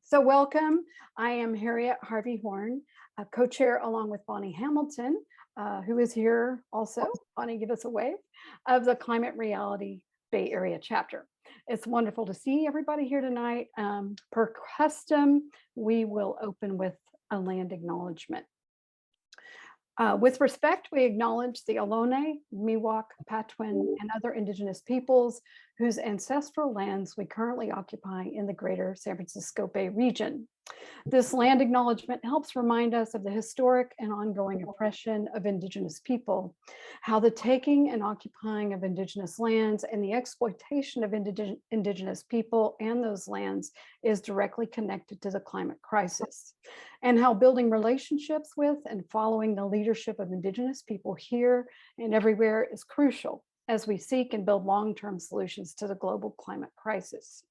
So welcome. I am Harriet Harvey Horn, a co-chair along with Bonnie Hamilton, who is here also. Bonnie, give us a wave, of the Climate Reality Bay Area chapter. It's wonderful to see everybody here tonight. Per custom, we will open with a land acknowledgement. With respect, we acknowledge the Ohlone, Miwok, Patwin, and other Indigenous peoples whose ancestral lands we currently occupy in the greater San Francisco Bay region. This land acknowledgement helps remind us of the historic and ongoing oppression of Indigenous people, how the taking and occupying of Indigenous lands and the exploitation of Indigenous people and those lands is directly connected to the climate crisis, and how building relationships with and following the leadership of Indigenous people here and everywhere is crucial as we seek and build long-term solutions to the global climate crisis.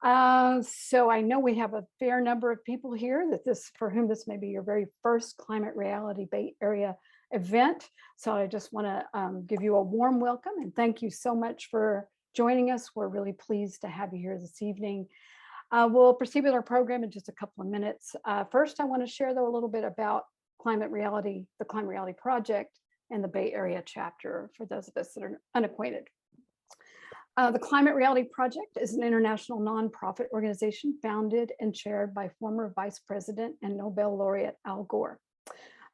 So I know we have a fair number of people here for whom this may be your very first Climate Reality Bay Area event. So I just want to give you a warm welcome and thank you so much for joining us. We're really pleased to have you here this evening. We'll proceed with our program in just a couple of minutes. First, I want to share though a little bit about the Climate Reality Project and the Bay Area chapter for those of us that are unacquainted. The Climate Reality Project is an international nonprofit organization founded and chaired by former Vice President and Nobel laureate Al Gore.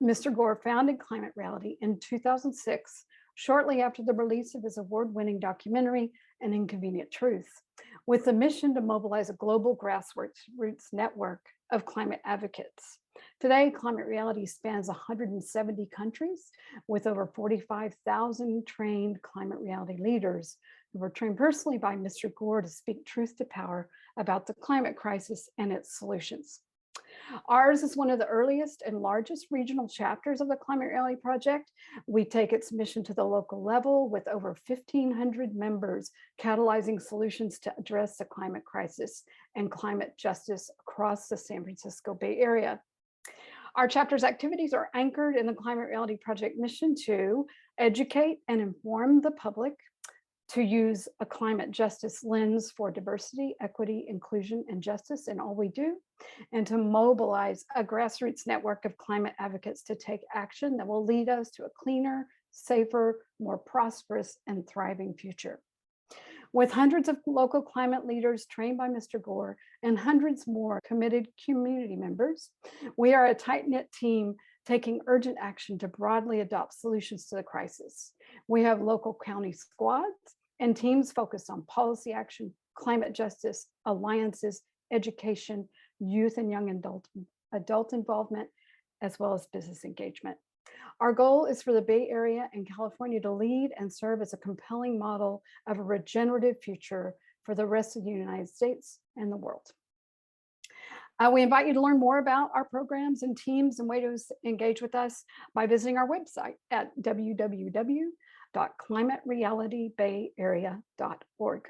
Mr. Gore founded Climate Reality in 2006, shortly after the release of his award-winning documentary, An Inconvenient Truth, with the mission to mobilize a global grassroots network of climate advocates. Today, Climate Reality spans 170 countries with over 45,000 trained climate reality leaders who were trained personally by Mr. Gore to speak truth to power about the climate crisis and its solutions. Ours is one of the earliest and largest regional chapters of the Climate Reality Project. We take its mission to the local level with over 1,500 members catalyzing solutions to address the climate crisis and climate justice across the San Francisco Bay Area. Our chapter's activities are anchored in the Climate Reality Project mission to educate and inform the public, to use a climate justice lens for diversity, equity, inclusion, and justice in all we do, and to mobilize a grassroots network of climate advocates to take action that will lead us to a cleaner, safer, more prosperous, and thriving future. With hundreds of local climate leaders trained by Mr. Gore and hundreds more committed community members, we are a tight-knit team taking urgent action to broadly adopt solutions to the crisis. We have local county squads and teams focused on policy action, climate justice, alliances, education, youth and young adult involvement, as well as business engagement. Our goal is for the Bay Area and California to lead and serve as a compelling model of a regenerative future for the rest of the United States and the world. We invite you to learn more about our programs and teams and ways to engage with us by visiting our website at www.climaterealitybayarea.org.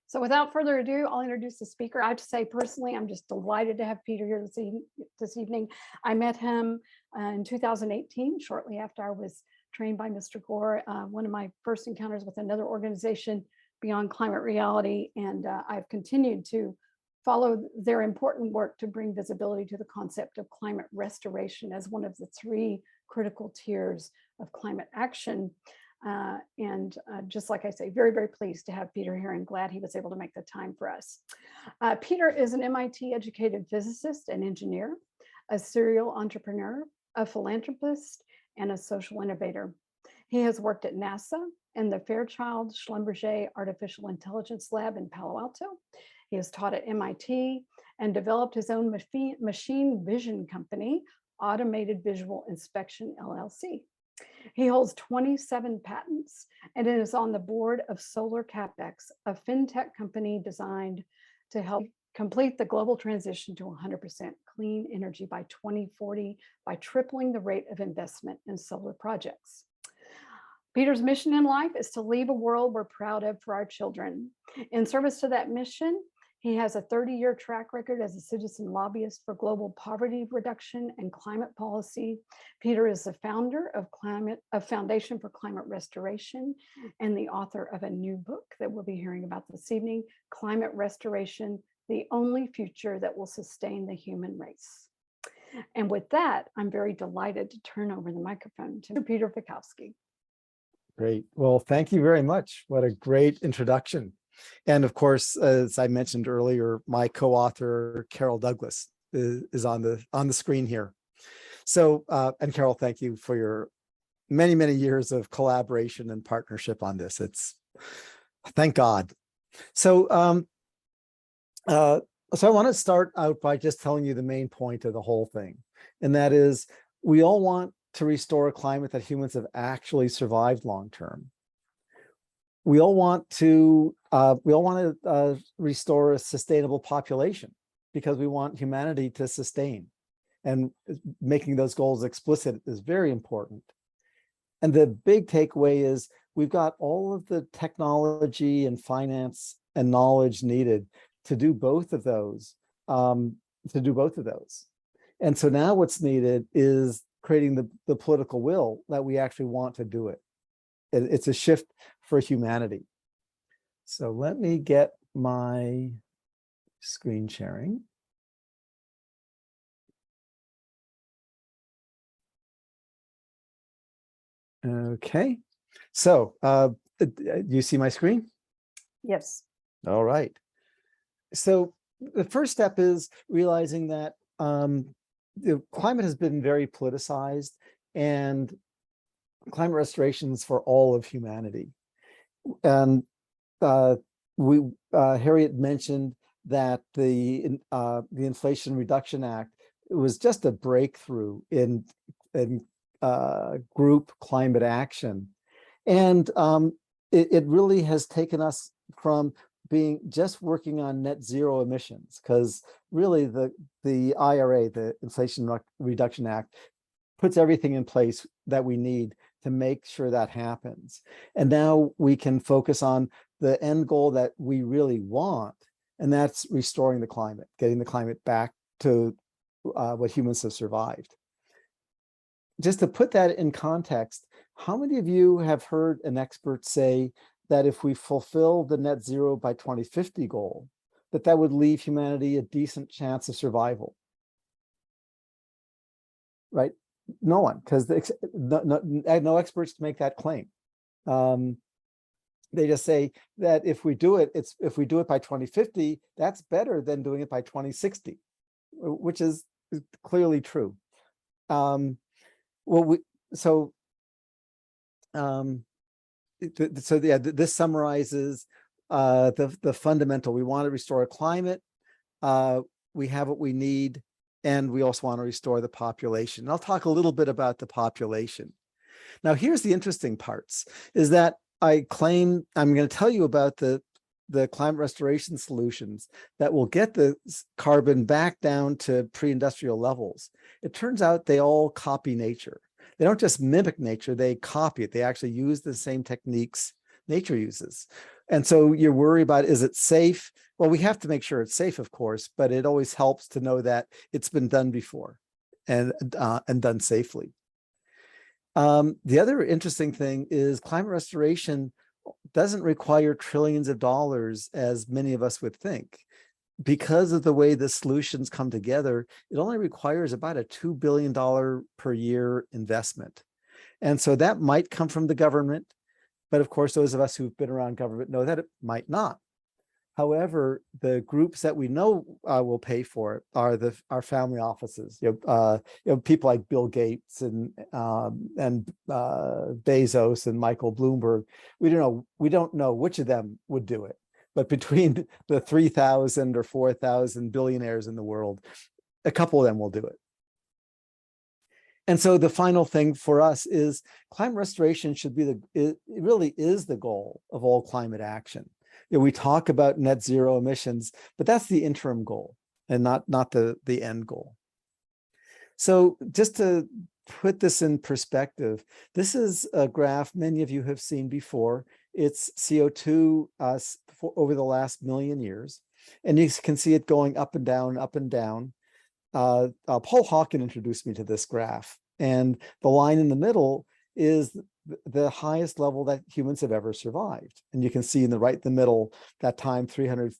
So without further ado, I'll introduce the speaker. I have to say personally, I'm just delighted to have Peter here this evening. I met him in 2018, shortly after I was trained by Mr. Gore, one of my first encounters with another organization beyond Climate Reality, and I've continued to follow their important work to bring visibility to the concept of climate restoration as one of the three critical tiers of climate action. Just like I say, very, very pleased to have Peter here and glad he was able to make the time for us. Peter is an MIT educated physicist and engineer, a serial entrepreneur, a philanthropist, and a social innovator. He has worked at NASA and the Fairchild-Schlumberger Artificial Intelligence Lab in Palo Alto. He has taught at MIT and developed his own machine vision company, Automated Visual Inspection LLC. He holds 27 patents and is on the board of Solar CapEx, a fintech company designed to help complete the global transition to 100% clean energy by 2040 by tripling the rate of investment in solar projects. Peter's mission in life is to leave a world we're proud of for our children. In service to that mission, he has a 30-year track record as a citizen lobbyist for global poverty reduction and climate policy. Peter is the founder of Foundation for Climate Restoration and the author of a new book that we'll be hearing about this evening, Climate Restoration, the only future that will sustain the human race. And with that, I'm very delighted to turn over the microphone to Peter Fiekowsky. Great. Well, thank you very much. What a great introduction. And of course, as I mentioned earlier, my co-author, Carol Douglas, is on the screen here. So, and Carol, thank you for your many, many years of collaboration and partnership on this. Thank God. So, so I want to start out by just telling you the main point of the whole thing. And that is, we all want to restore a climate that humans have actually survived long term. We all want to restore a sustainable population because we want humanity to sustain, and making those goals explicit is very important. And the big takeaway is we've got all of the technology and finance and knowledge needed to do both of those. And so now what's needed is creating the political will that we actually want to do it. It's a shift for humanity. So let me get my screen sharing. Okay, so you see my screen? Yes. All right. So the first step is realizing that the climate has been very politicized, and climate restoration is for all of humanity. And Harriet mentioned that the Inflation Reduction Act was just a breakthrough in group climate action, and it really has taken us from being just working on net zero emissions, because really the IRA, the Inflation Reduction Act, puts everything in place that we need to make sure that happens. And now we can focus on the end goal that we really want, and that's restoring the climate, getting the climate back to what humans have survived. Just to put that in context, how many of you have heard an expert say that if we fulfill the net zero by 2050 goal, that would leave humanity a decent chance of survival? Right? No one, because no experts to make that claim. They just say that if we do it by 2050, that's better than doing it by 2060, which is clearly true. This summarizes the fundamental. We want to restore a climate. We have what we need, and we also want to restore the population. And I'll talk a little bit about the population. Now, here's the interesting parts, is that I'm going to tell you about the climate restoration solutions that will get the carbon back down to pre-industrial levels. It turns out they all copy nature. They don't just mimic nature, they copy it. They actually use the same techniques nature uses. And so you're worried about, is it safe? Well, we have to make sure it's safe, of course, but it always helps to know that it's been done before and done safely. The other interesting thing is climate restoration doesn't require trillions of dollars, as many of us would think. Because of the way the solutions come together, it only requires about a $2 billion per year investment. And so that might come from the government, but of course, those of us who've been around government know that it might not. However, the groups that we know will pay for it are our family offices. People like Bill Gates and Bezos and Michael Bloomberg. We don't know which of them would do it, but between the 3,000 or 4,000 billionaires in the world, a couple of them will do it. And so the final thing for us is climate restoration should be it really is the goal of all climate action. We talk about net zero emissions, but that's the interim goal and not the end goal. So just to put this in perspective, this is a graph many of you have seen before. It's CO2 over the last million years. And you can see it going up and down, up and down. Paul Hawken introduced me to this graph. And the line in the middle is the highest level that humans have ever survived. And you can see in the middle, that time 300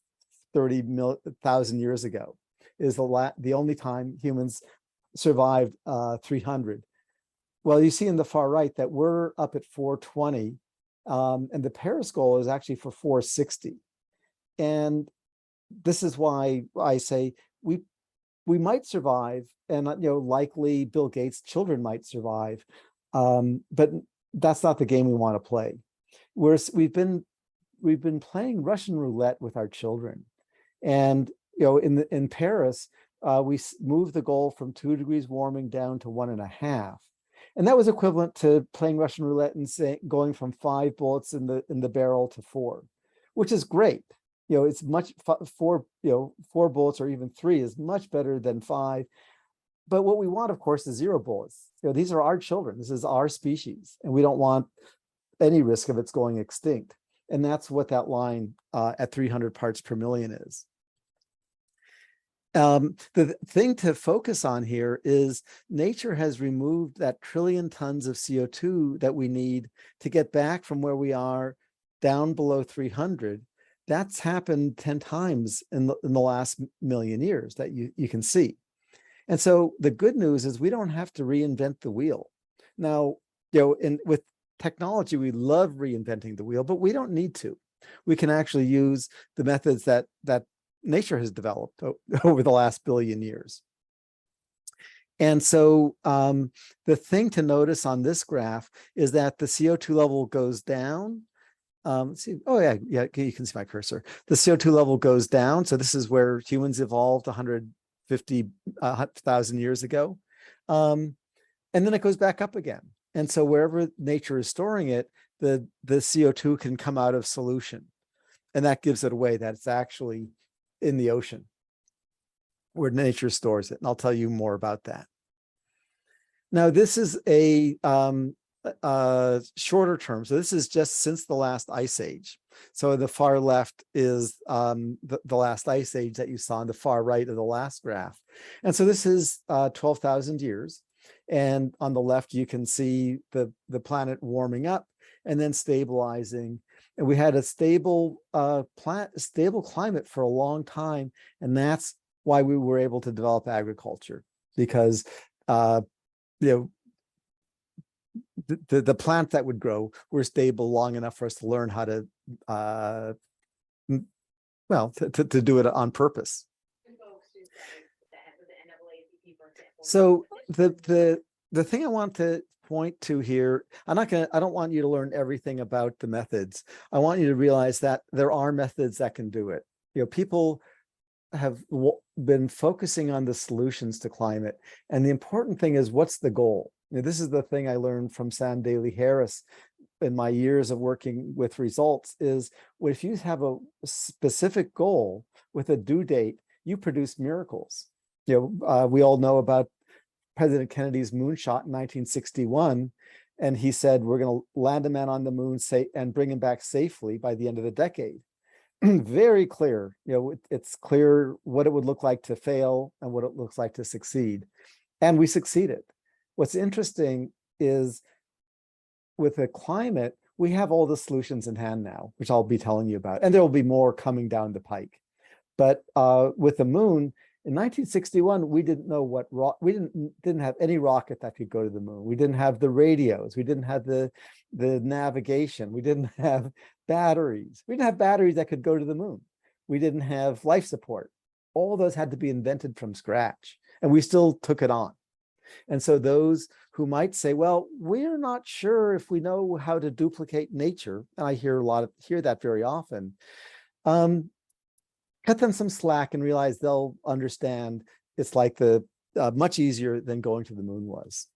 30,000 years ago is the only time humans survived 300. Well, you see in the far right that we're up at 420, and the Paris goal is actually for 460. And this is why I say we might survive, and likely Bill Gates' children might survive, but that's not the game we want to play. We've been playing Russian roulette with our children, and in Paris, we moved the goal from 2 degrees warming down to 1.5. And that was equivalent to playing Russian roulette and going from 5 bullets in the barrel to 4, which is great. It's much 4 bullets or even 3 is much better than 5. But what we want, of course, is 0 bullets. These are our children. This is our species, and we don't want any risk of its going extinct. And that's what that line at 300 parts per million is. The thing to focus on here is nature has removed that 1 trillion tons of CO2 that we need to get back from where we are down below 300. That's happened 10 times in the last million years that you can see. And so the good news is we don't have to reinvent the wheel. Now, with technology, we love reinventing the wheel, but we don't need to. We can actually use the methods that nature has developed over the last billion years. And so the thing to notice on this graph is that the CO2 level goes down. Let's see. Oh, yeah, you can see my cursor. The CO2 level goes down. So this is where humans evolved 150,000 years ago. And then it goes back up again. And so wherever nature is storing it, the CO2 can come out of solution. And that gives it away that it's actually in the ocean where nature stores it. And I'll tell you more about that. Now, this is a shorter term. So this is just since the last ice age. So the far left is the last ice age that you saw on the far right of the last graph. And so this is 12,000 years. And on the left, you can see the planet warming up and then stabilizing. And we had a stable climate for a long time. And that's why we were able to develop agriculture, because the plant that would grow were stable long enough for us to learn how to to do it on purpose. So the thing I want to point to here, I don't want you to learn everything about the methods. I want you to realize that there are methods that can do it. People have been focusing on the solutions to climate. And the important thing is, what's the goal? This is the thing I learned from Sam Daly Harris in my years of working with results is, if you have a specific goal with a due date, you produce miracles. We all know about President Kennedy's moonshot in 1961, and he said, we're going to land a man on the moon and bring him back safely by the end of the decade. Very clear. It's clear what it would look like to fail and what it looks like to succeed. And we succeeded. What's interesting is with the climate, we have all the solutions in hand now, which I'll be telling you about, and there will be more coming down the pike. But with the moon, in 1961, we didn't know we didn't have any rocket that could go to the moon. We didn't have the radios. We didn't have the navigation. We didn't have batteries. We didn't have batteries that could go to the moon. We didn't have life support. All those had to be invented from scratch, and we still took it on. And so those who might say, well, we're not sure if we know how to duplicate nature, and I hear that very often, cut them some slack and realize they'll understand it's like much easier than going to the moon was.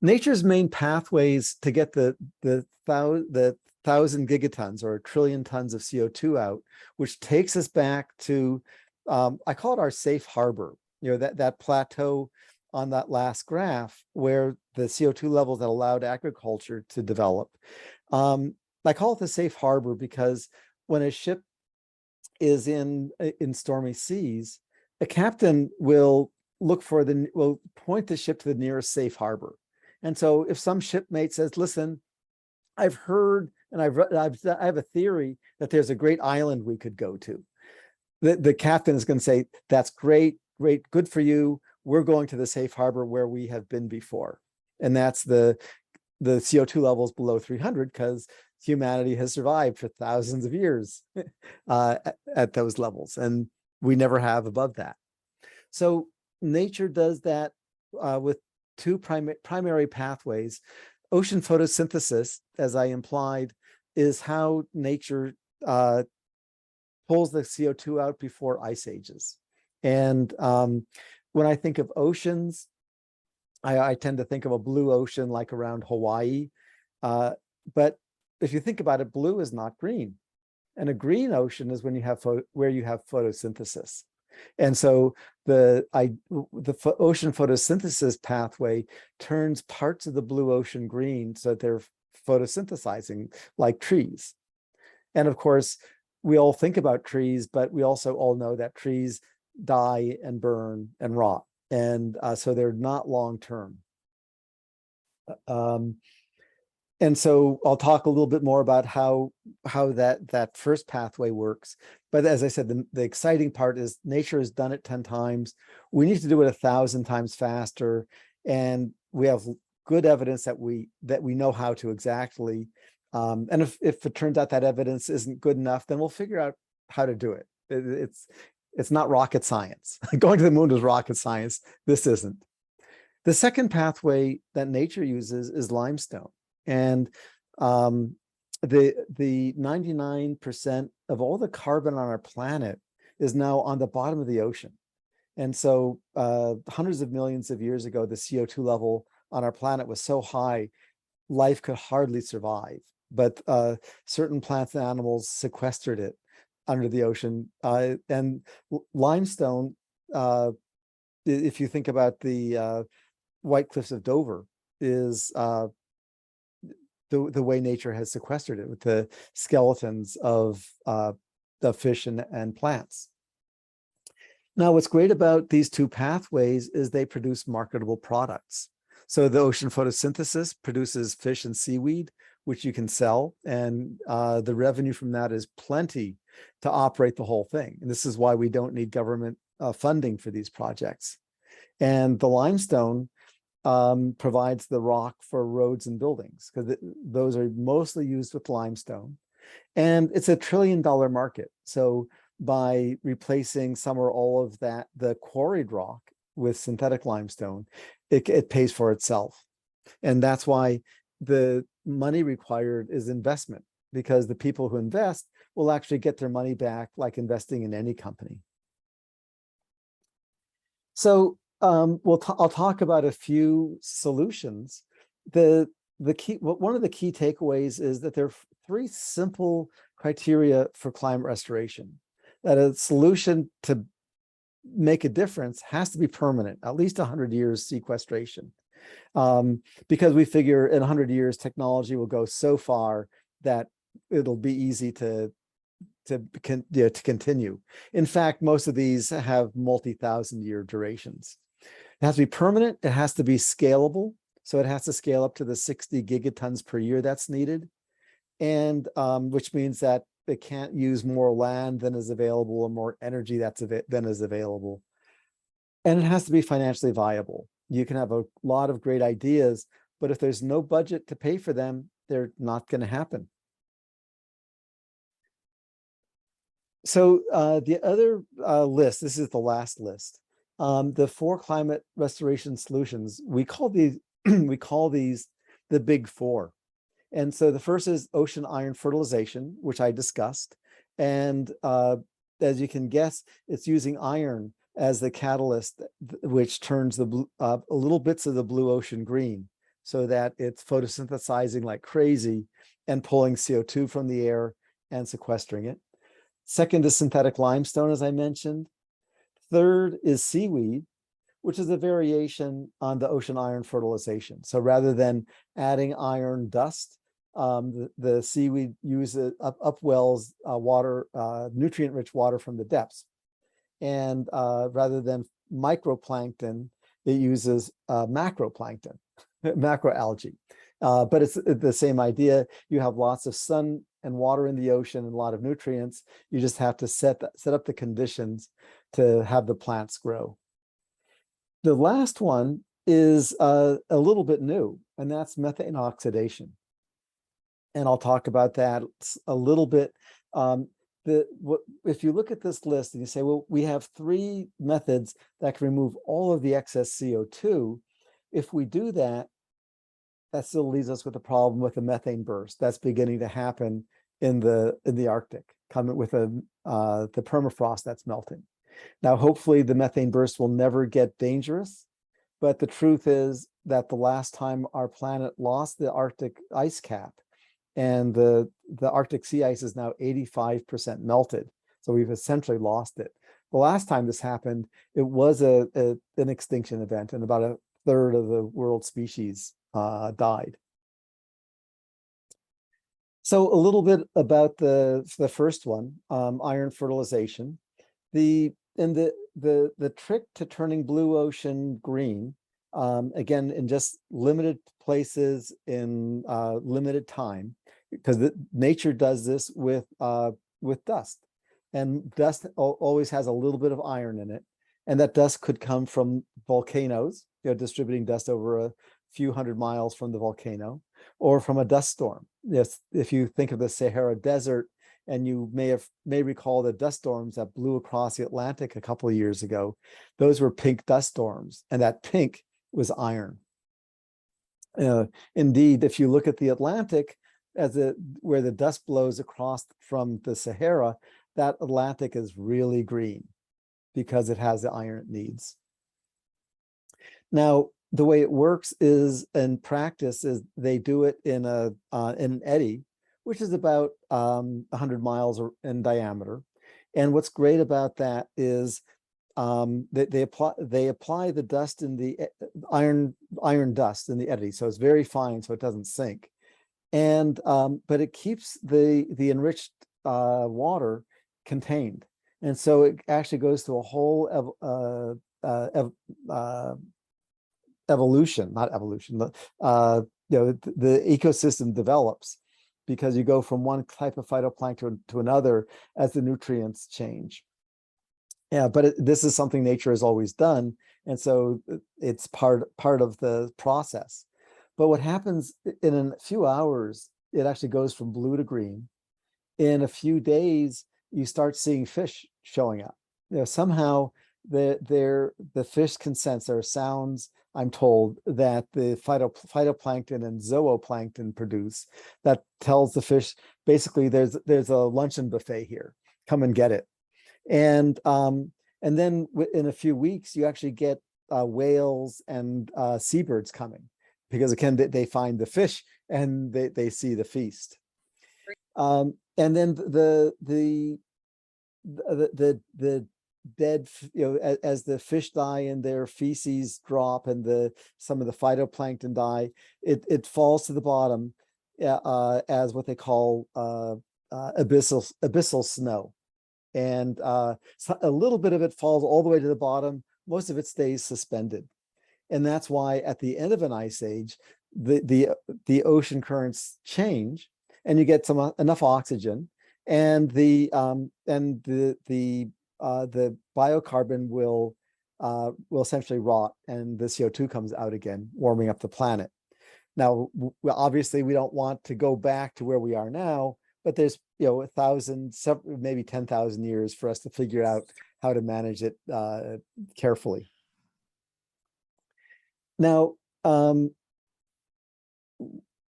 Nature's main pathways to get the 1,000 gigatons or 1 trillion tons of CO2 out, which takes us back to, I call it our safe harbor, that plateau on that last graph where the CO2 levels that allowed agriculture to develop. I call it the safe harbor because when a ship is in stormy seas, a captain will point the ship to the nearest safe harbor. And so if some shipmate says, listen, I've heard And I have a theory that there's a great island we could go to. The captain is going to say, that's great, good for you. We're going to the safe harbor where we have been before. And that's the CO2 levels below 300, because humanity has survived for thousands of years at those levels. And we never have above that. So nature does that with two primary pathways. Ocean photosynthesis, as I implied, is how nature pulls the CO2 out before ice ages. And when I think of oceans, I tend to think of a blue ocean like around Hawaii. But if you think about it, blue is not green. And a green ocean is when you have where you have photosynthesis. And so the ocean photosynthesis pathway turns parts of the blue ocean green so that they're photosynthesizing like trees. And of course, we all think about trees, but we also all know that trees die and burn and rot. And so they're not long-term. And so I'll talk a little bit more about how that first pathway works. But as I said, the exciting part is nature has done it 10 times. We need to do it 1,000 times faster. And we have good evidence that we know how to exactly. And if it turns out that evidence isn't good enough, then we'll figure out how to do it. It's not rocket science. Going to the moon is rocket science. This isn't. The second pathway that nature uses is limestone. And the 99% of all the carbon on our planet is now on the bottom of the ocean. And so hundreds of millions of years ago, the CO2 level on our planet was so high, life could hardly survive. But certain plants and animals sequestered it under the ocean. And limestone, if you think about the White Cliffs of Dover, is the way nature has sequestered it with the skeletons of the fish and plants. Now, what's great about these two pathways is they produce marketable products. So the ocean photosynthesis produces fish and seaweed, which you can sell, and the revenue from that is plenty to operate the whole thing. And this is why we don't need government funding for these projects. And the limestone provides the rock for roads and buildings, because those are mostly used with limestone. And it's $1 trillion market. So by replacing some or all of that, the quarried rock with synthetic limestone, it pays for itself. And that's why the money required is investment, because the people who invest will actually get their money back, like investing in any company. So I'll talk about a few solutions. One of the key takeaways is that there are 3 simple criteria for climate restoration. That a solution to make a difference has to be permanent, at least 100 years sequestration. Because we figure in 100 years, technology will go so far that it'll be easy to continue. In fact, most of these have multi-thousand-year durations. It has to be permanent. It has to be scalable. So it has to scale up to the 60 gigatons per year that's needed. And which means that it can't use more land than is available or more energy than is available. And it has to be financially viable. You can have a lot of great ideas, but if there's no budget to pay for them, they're not going to happen. So the other list, this is the last list, the 4 climate restoration solutions, we call these the big 4. And so the first is ocean iron fertilization, which I discussed. And as you can guess, it's using iron as the catalyst, which turns the little bits of the blue ocean green, so that it's photosynthesizing like crazy and pulling CO2 from the air and sequestering it. Second is synthetic limestone, as I mentioned. Third is seaweed, which is a variation on the ocean iron fertilization. So rather than adding iron dust, the seaweed uses upwells water, nutrient-rich water from the depths. And rather than microplankton, it uses macroplankton, macroalgae. But it's the same idea. You have lots of sun and water in the ocean and a lot of nutrients. You just have to set up the conditions to have the plants grow. The last one is a little bit new, and that's methane oxidation. And I'll talk about that a little bit. If you look at this list and you say, well, we have 3 methods that can remove all of the excess CO2. If we do that, that still leaves us with a problem with the methane burst that's beginning to happen in the Arctic, coming with the permafrost that's melting. Now, hopefully the methane burst will never get dangerous, but the truth is that the last time our planet lost the Arctic ice cap, and the Arctic sea ice is now 85% melted. So we've essentially lost it. The last time this happened, it was an extinction event, and about a third of the world species died. So a little bit about the first one, iron fertilization. The trick to turning blue ocean green, again, in just limited places in limited time, because nature does this with dust, and dust always has a little bit of iron in it, and that dust could come from volcanoes, distributing dust over a few hundred miles from the volcano, or from a dust storm. Yes, if you think of the Sahara Desert, and you may recall the dust storms that blew across the Atlantic a couple of years ago, those were pink dust storms, and that pink was iron. Indeed, if you look at the Atlantic, where the dust blows across from the Sahara, that Atlantic is really green because it has the iron it needs. Now, the way it works is, in practice, is they do it in an eddy, which is about 100 miles in diameter. And what's great about that is they apply the dust in the iron dust in the eddy, so it's very fine, so it doesn't sink. And but it keeps the enriched water contained, and so it actually goes through a whole evolution, not evolution. The ecosystem develops because you go from one type of phytoplankton to another as the nutrients change. Yeah, but this is something nature has always done, and so it's part of the process. But what happens in a few hours, it actually goes from blue to green. In a few days, you start seeing fish showing up. Somehow the fish can sense. There are sounds, I'm told, that the phytoplankton and zooplankton produce that tells the fish, basically, there's a luncheon buffet here. Come and get it. And then in a few weeks, you actually get whales and seabirds coming, because again, they find the fish and they see the feast. And then the dead, as the fish die and their feces drop and some of the phytoplankton die, it falls to the bottom as what they call abyssal snow. And so a little bit of it falls all the way to the bottom. Most of it stays suspended. And that's why at the end of an ice age, the ocean currents change, and you get enough oxygen, and the biocarbon will essentially rot, and the CO2 comes out again, warming up the planet. Now, obviously, we don't want to go back to where we are now, but there's 1,000, maybe 10,000 years for us to figure out how to manage it carefully. Now,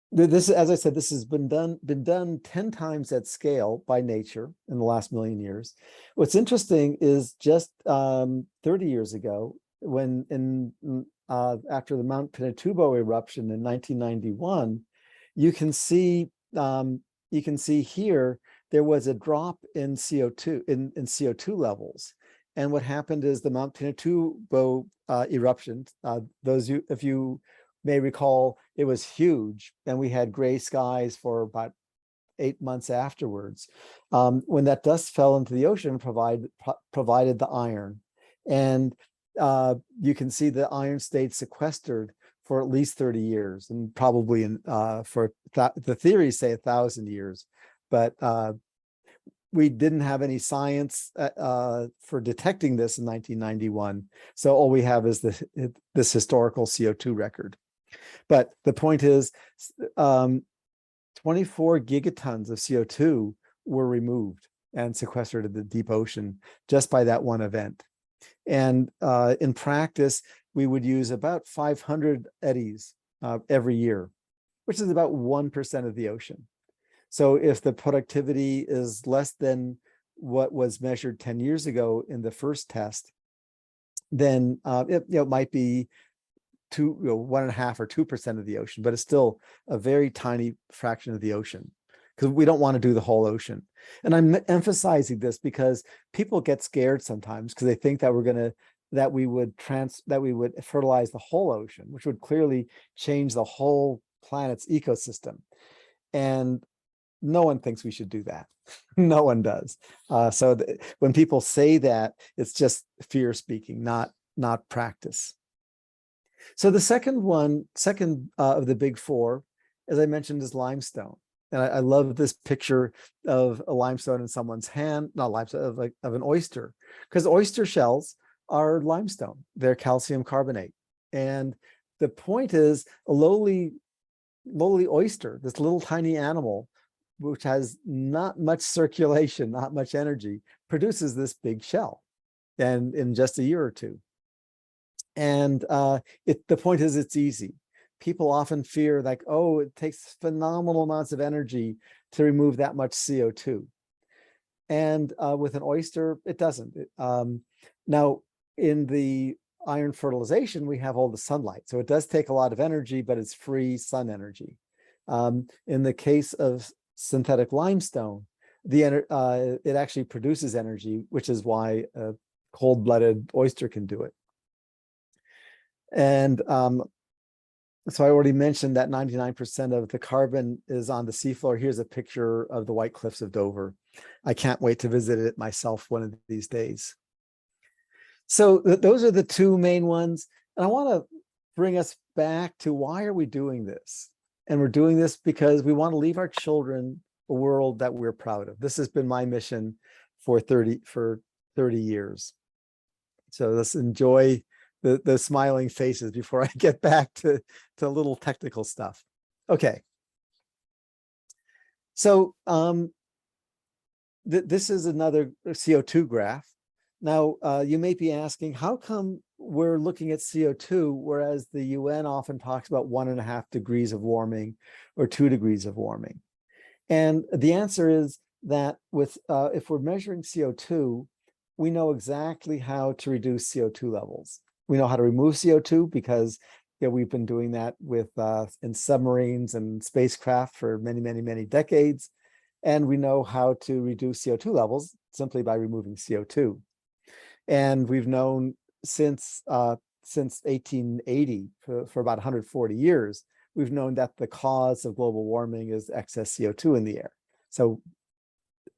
this, as I said, this has been done 10 times at scale by nature in the last million years. What's interesting is just 30 years ago, when after the Mount Pinatubo eruption in 1991, you can see here there was a drop in CO2 in CO2 levels. And what happened is the Mount Pinatubo eruption, if you may recall, it was huge, and we had gray skies for about 8 months afterwards. When that dust fell into the ocean, provided the iron, and you can see the iron stayed sequestered for at least 30 years, and probably the theories say 1,000 years, but we didn't have any science for detecting this in 1991. So all we have is this historical CO2 record. But the point is, 24 gigatons of CO2 were removed and sequestered in the deep ocean just by that one event. And in practice, we would use about 500 eddies every year, which is about 1% of the ocean. So if the productivity is less than what was measured 10 years ago in the first test, then it might be 1.5 or 2% of the ocean, but it's still a very tiny fraction of the ocean, because we don't want to do the whole ocean. And I'm emphasizing this because people get scared sometimes because they think that we would fertilize the whole ocean, which would clearly change the whole planet's ecosystem. And no one thinks we should do that. No one does. When people say that, it's just fear speaking, not practice. So the second of the big four, as I mentioned, is limestone. And I love this picture of a limestone in someone's hand, not limestone, of an oyster, because oyster shells are limestone. They're calcium carbonate. And the point is, a lowly oyster, this little tiny animal, which has not much circulation, not much energy, produces this big shell, and in just a year or two. And the point is, it's easy. People often fear, like, oh, it takes phenomenal amounts of energy to remove that much CO2. And with an oyster, it doesn't. Now, in the iron fertilization, we have all the sunlight. So it does take a lot of energy, but it's free sun energy. In the case of synthetic limestone, it actually produces energy, which is why a cold-blooded oyster can do it. And so I already mentioned that 99% of the carbon is on the seafloor. Here's a picture of the White Cliffs of Dover. I can't wait to visit it myself one of these days. So those are the two main ones. And I want to bring us back to, why are we doing this? And we're doing this because we want to leave our children a world that we're proud of. This has been my mission for 30 years. So let's enjoy the smiling faces before I get back to a little technical stuff. Okay. So this is another CO2 graph. Now, you may be asking, how come we're looking at CO2, whereas the UN often talks about 1.5 degrees of warming or 2 degrees of warming? And the answer is that if we're measuring CO2, we know exactly how to reduce CO2 levels. We know how to remove CO2 because we've been doing that in submarines and spacecraft for many, many, many decades. And we know how to reduce CO2 levels simply by removing CO2. And we've known since 1880, for about 140 years, we've known that the cause of global warming is excess CO2 in the air. So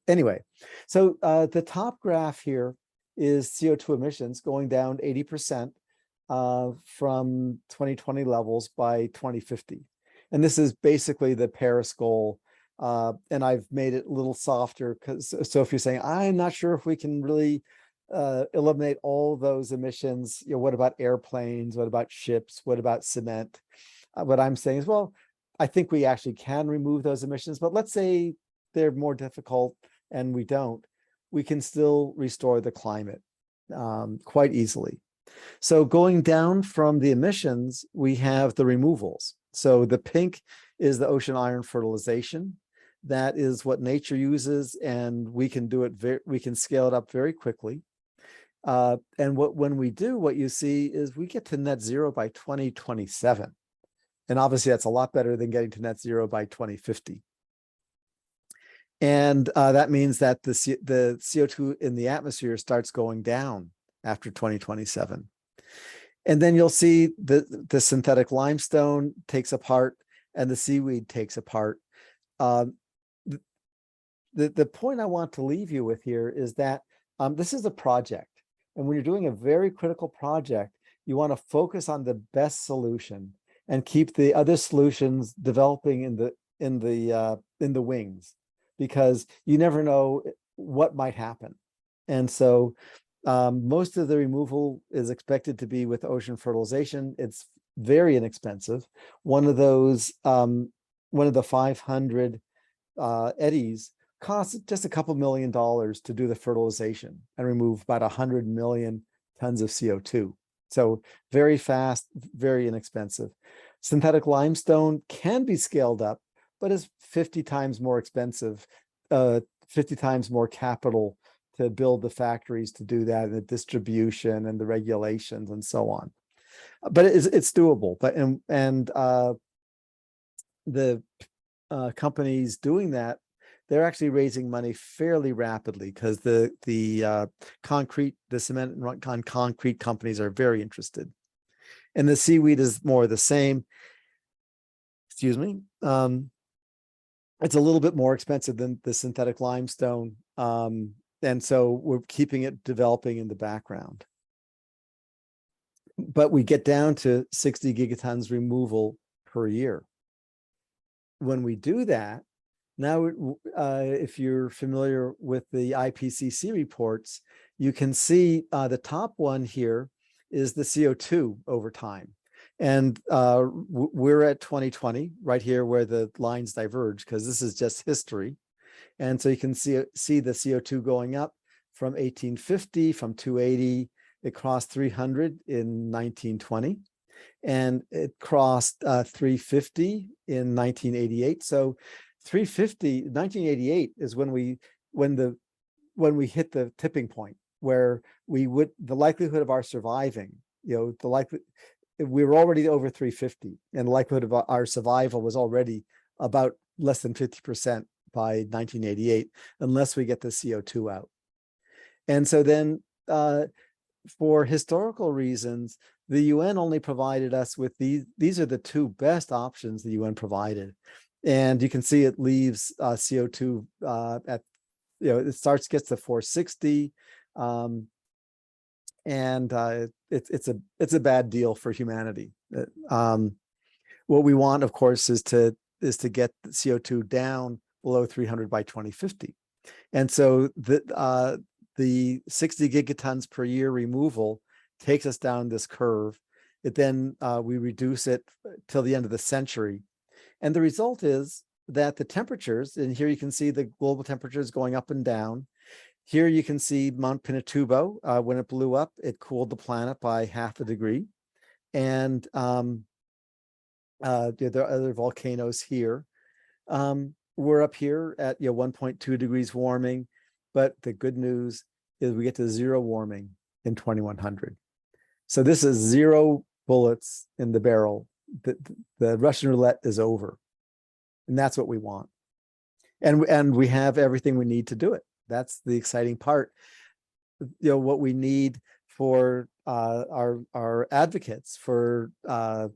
anyway, so the top graph here is CO2 emissions going down 80% from 2020 levels by 2050. And this is basically the Paris goal. And I've made it a little softer, so if you're saying, I'm not sure if we can really eliminate all those emissions, what about airplanes? What about ships? What about cement? What I'm saying is, well, I think we actually can remove those emissions, but let's say they're more difficult and we can still restore the climate quite easily. So going down from the emissions, we have the removals. So the pink is the ocean iron fertilization. That is what nature uses, and we can do it. We can scale it up very quickly. And when we do, what you see is we get to net zero by 2027. And obviously that's a lot better than getting to net zero by 2050. And that means that the CO2 in the atmosphere starts going down after 2027. And then you'll see the synthetic limestone takes apart and the seaweed takes apart. The point I want to leave you with here is that this is a project. And when you're doing a very critical project, you want to focus on the best solution. and keep the other solutions developing in the wings, because you never know what might happen. And so most of the removal is expected to be with ocean fertilization. It's very inexpensive. One of the 500 eddies costs just a couple $1 million to do the fertilization and remove about 100 million tons of CO2. So very fast, very inexpensive. Synthetic limestone can be scaled up, but is 50 times more expensive, 50 times more capital to build the factories to do that, and the distribution and the regulations and so on. But it's doable. But the companies doing that, they're actually raising money fairly rapidly, because the cement and concrete companies are very interested. And the seaweed is more the same. Excuse me. It's a little bit more expensive than the synthetic limestone. And so we're keeping it developing in the background. But we get down to 60 gigatons removal per year. When we do that, now, if you're familiar with the IPCC reports, you can see the top one here is the CO2 over time. And we're at 2020, right here where the lines diverge, because this is just history. And so you can see the CO2 going up from 1850, from 280, it crossed 300 in 1920. And it crossed 350 in 1988. So 1988 is when we hit the tipping point, where the likelihood of our surviving, we were already over 350, and the likelihood of our survival was already about less than 50% by 1988, unless we get the CO2 out. And so then for historical reasons, the UN only provided us with these are the two best options the UN provided. And you can see it leaves CO2 at, gets to 460. It's a bad deal for humanity. What we want, of course, is to get the CO2 down below 300 by 2050. And so the 60 gigatons per year removal takes us down this curve. We reduce it till the end of the century. And the result is that the temperatures, and here you can see the global temperatures going up and down. Here you can see Mount Pinatubo. When it blew up, it cooled the planet by 0.5 degree. And there are other volcanoes here. We're up here at 1.2 degrees warming, but the good news is we get to 0 warming in 2100. So this is 0 bullets in the barrel. The Russian roulette is over, and that's what we want. And we have everything we need to do it. That's the exciting part. What we need for our advocates for the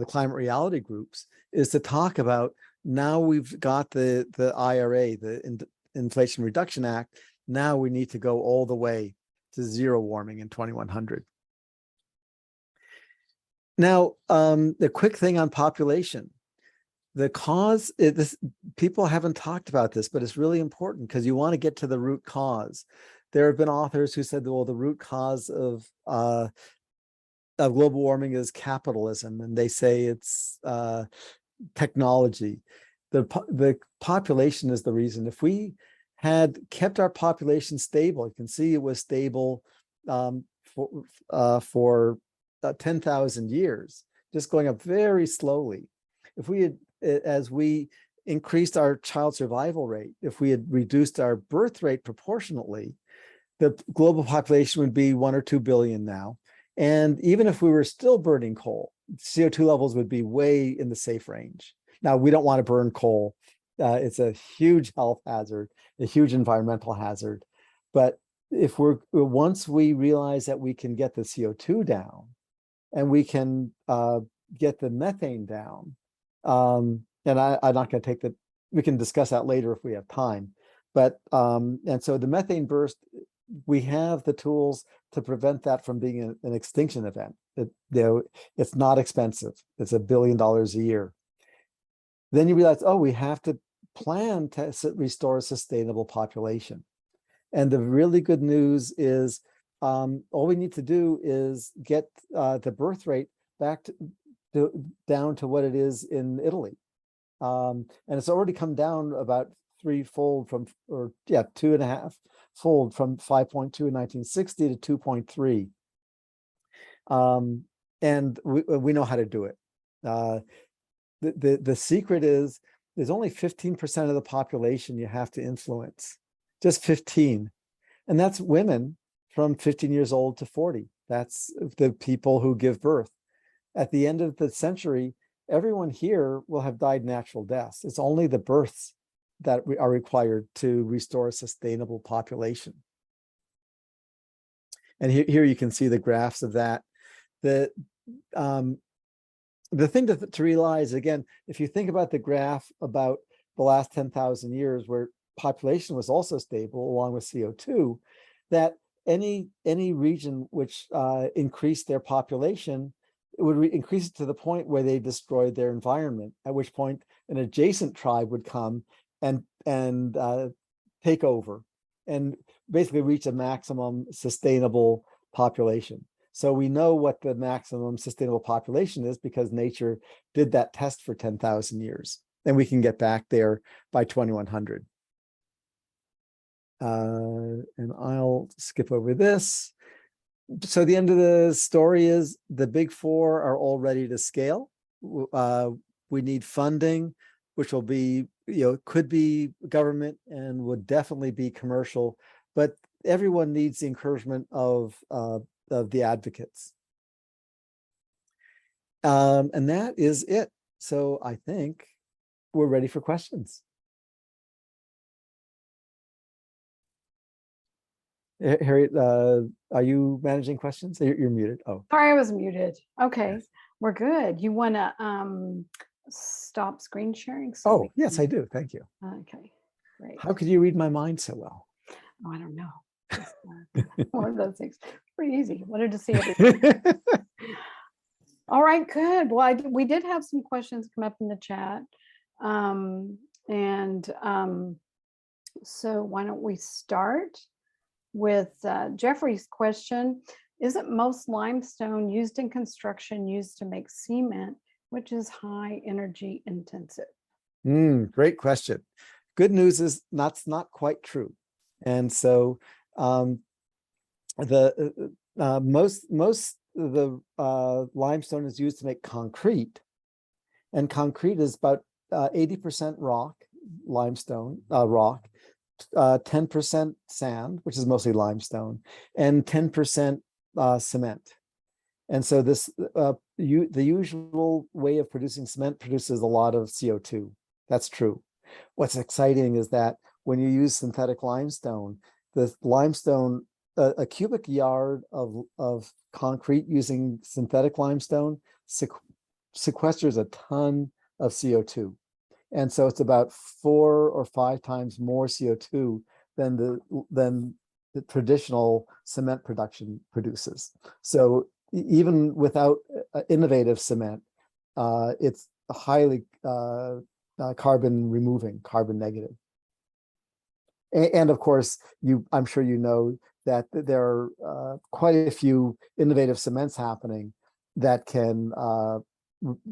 climate reality groups is to talk about, now we've got the IRA, the Inflation Reduction Act. Now we need to go all the way to 0 warming in 2100. Now, the quick thing on population. The cause, people haven't talked about this, but it's really important, because you want to get to the root cause. There have been authors who said, well, the root cause of global warming is capitalism, and they say it's technology. The population is the reason. If we had kept our population stable, you can see it was stable for 10,000 years, just going up very slowly. If we had, as we increased our child survival rate, if we had reduced our birth rate proportionately, the global population would be 1 or 2 billion now. And even if we were still burning coal, CO2 levels would be way in the safe range. Now, we don't want to burn coal. It's a huge health hazard, a huge environmental hazard. But once we realize that we can get the CO2 down, and we can get the methane down, and I'm not going to take we can discuss that later if we have time. But and so the methane burst we have the tools to prevent that from being an extinction event. It's not expensive. It's $1 billion a year. Then you realize, oh, we have to plan to restore a sustainable population. And the really good news is all we need to do is get the birth rate back down to what it is in Italy. And it's already come down about threefold from, or yeah, 2.5-fold from 5.2 in 1960 to 2.3. And we know how to do it. The secret is there's only 15% of the population you have to influence, just 15. And that's women from 15 years old to 40. That's the people who give birth. At the end of the century, everyone here will have died natural deaths. It's only the births that are required to restore a sustainable population. And here you can see the graphs of that. The thing to realize, again, if you think about the graph about the last 10,000 years where population was also stable along with CO2, that any region which increased their population, it would increase it to the point where they destroyed their environment, at which point an adjacent tribe would come and take over and basically reach a maximum sustainable population. So we know what the maximum sustainable population is because nature did that test for 10,000 years, and we can get back there by 2100. And I'll skip over this. So the end of the story is the big four are all ready to scale. We need funding, which will be, could be government and would definitely be commercial, but everyone needs the encouragement of the advocates. And that is it. So I think we're ready for questions. Harriet, are you managing questions? You're muted. Oh, Sorry, I was muted. Okay, yes. we're good. You want to stop screen sharing? So Oh, yes, I do. Thank you. okay, great. How could you read my mind so well? Oh, I don't know. Just, one of those things. Pretty easy. Wanted to see everything. All right, good. Well, we did have some questions come up in the chat. So why don't we start with Jeffrey's question. Isn't most limestone used in construction used to make cement, which is high energy intensive? Great question. Good news is that's not quite true. And so most of the limestone is used to make concrete, and concrete is about 80% rock, limestone, rock, 10% sand, which is mostly limestone, and 10% cement. And so this the usual way of producing cement produces a lot of CO2. That's true. What's exciting is that when you use synthetic limestone, the limestone, a cubic yard of concrete using synthetic limestone sequesters a ton of CO2. And so it's about 4 or 5 times more CO2 than the traditional cement production produces. So even without innovative cement, it's highly carbon removing, carbon negative. And of course, I'm sure you know that there are quite a few innovative cements happening that can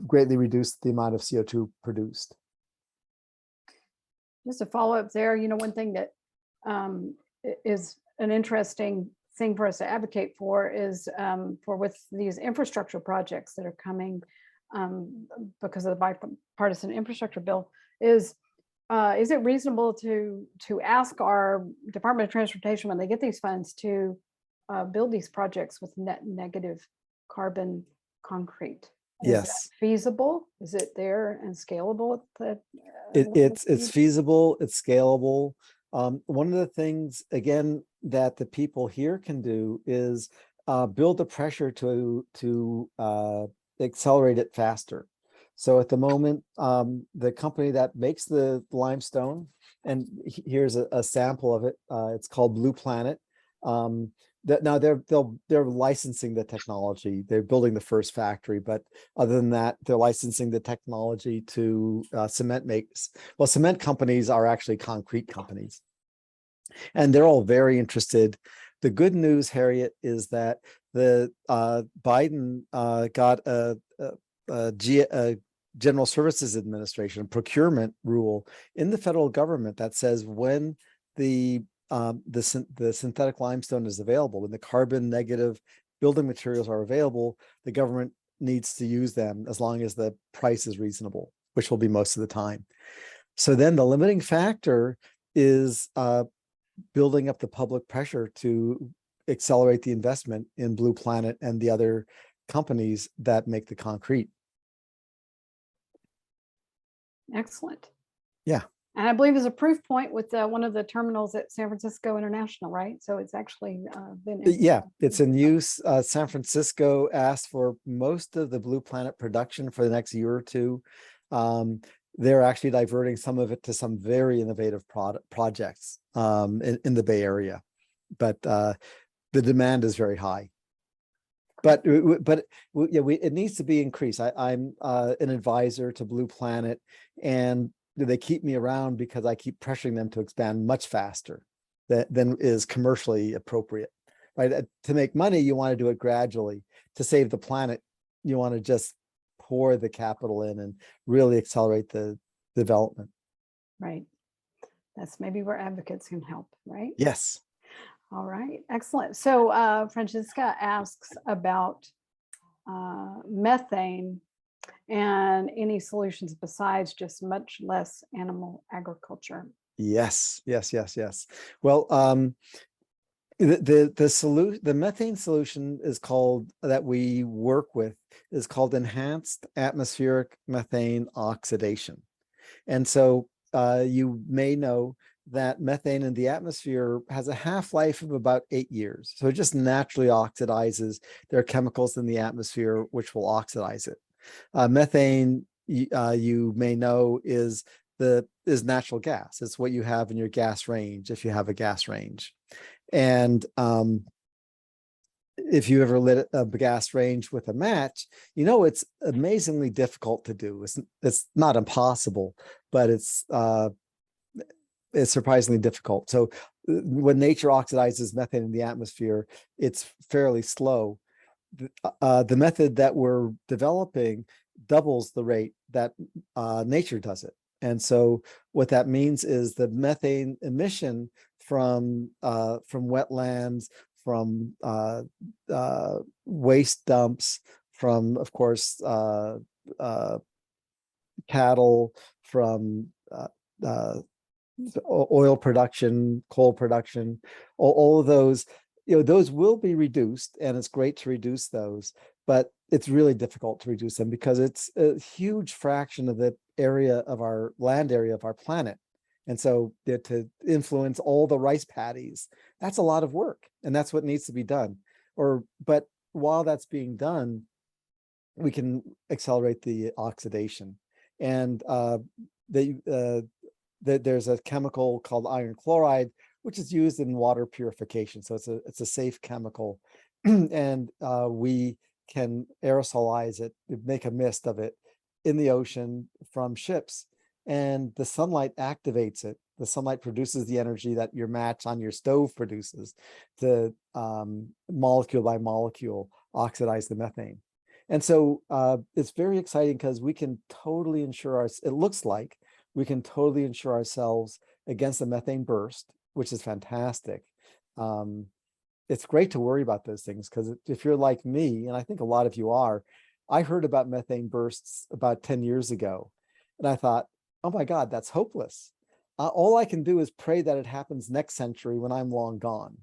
greatly reduce the amount of CO2 produced. Just a follow up there, one thing that is an interesting thing for us to advocate for is for with these infrastructure projects that are coming because of the bipartisan infrastructure bill is it reasonable to ask our Department of Transportation when they get these funds to build these projects with net negative carbon concrete? Is Yes. that feasible? Is it there and scalable? It's feasible. It's scalable. One of the things, again, that the people here can do is build the pressure to accelerate it faster. So at the moment, the company that makes the limestone, and here's a sample of it. It's called Blue Planet. That now they're licensing the technology. They're building the first factory, but other than that, they're licensing the technology to cement makes. Well, cement companies are actually concrete companies, and they're all very interested. The good news, Harriet, is that the Biden got a General Services Administration procurement rule in the federal government that says when the synthetic limestone is available, when the carbon negative building materials are available, the government needs to use them as long as the price is reasonable, which will be most of the time. So then the limiting factor is building up the public pressure to accelerate the investment in Blue Planet and the other companies that make the concrete. Excellent. Yeah. And I believe there's a proof point with one of the terminals at San Francisco International, right? So it's actually been. Yeah, it's in use. San Francisco asked for most of the Blue Planet production for the next year or two. They're actually diverting some of it to some very innovative projects in the Bay Area, but the demand is very high. But yeah, it needs to be increased. I'm an advisor to Blue Planet, and they keep me around because I keep pressuring them to expand much faster than is commercially appropriate. Right? To make money, you want to do it gradually. To save the planet, you want to just pour the capital in and really accelerate the development. Right. That's maybe where advocates can help, right? Yes. All right, excellent. So Francesca asks about methane and any solutions besides just much less animal agriculture. Yes. Well, the methane solution is called, that we work with, is called enhanced atmospheric methane oxidation. And so you may know that methane in the atmosphere has a half-life of about 8 years. So it just naturally oxidizes. There are chemicals in the atmosphere which will oxidize it. Methane, you may know, is natural gas. It's what you have in your gas range if you have a gas range. And if you ever lit a gas range with a match, you know it's amazingly difficult to do. It's not impossible, but it's surprisingly difficult. So when nature oxidizes methane in the atmosphere, it's fairly slow. The method that we're developing doubles the rate that nature does it. And so what that means is the methane emission from wetlands, from waste dumps, from, of course, cattle, from oil production, coal production, all of those, those will be reduced, and it's great to reduce those, but it's really difficult to reduce them because it's a huge fraction of the area of our land area of our planet. And so to influence all the rice paddies, that's a lot of work, and that's what needs to be done. But while that's being done, we can accelerate the oxidation. And there's a chemical called iron chloride, which is used in water purification. So it's a safe chemical, and we can aerosolize it, make a mist of it in the ocean from ships, and the sunlight activates it. The sunlight produces the energy that your match on your stove produces to molecule by molecule oxidize the methane. And so it's very exciting because we can totally ensure it looks like we can totally insure ourselves against a methane burst, which is fantastic. It's great to worry about those things because if you're like me, and I think a lot of you are, I heard about methane bursts about 10 years ago, and I thought, oh my God, that's hopeless. All I can do is pray that it happens next century when I'm long gone.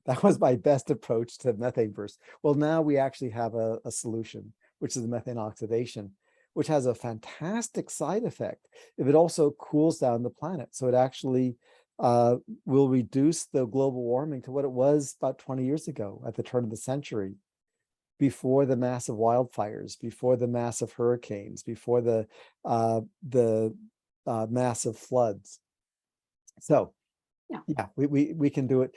That was my best approach to methane bursts. Well, now we actually have a solution, which is the methane oxidation, which has a fantastic side effect if it also cools down the planet. So it actually will reduce the global warming to what it was about 20 years ago at the turn of the century, before the massive wildfires, before the massive hurricanes, before the massive floods. So Yeah, we can do it.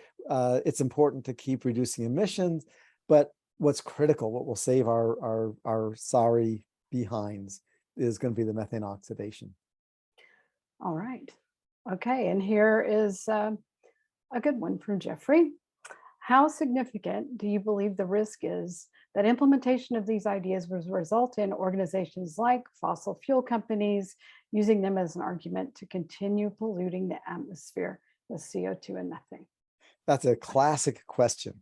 It's important to keep reducing emissions, but what's critical, what will save our sorry behinds is going to be the methane oxidation. All right. Okay. And here is a good one from Jeffrey. How significant do you believe the risk is that implementation of these ideas will result in organizations like fossil fuel companies using them as an argument to continue polluting the atmosphere with CO2 and methane? That's a classic question.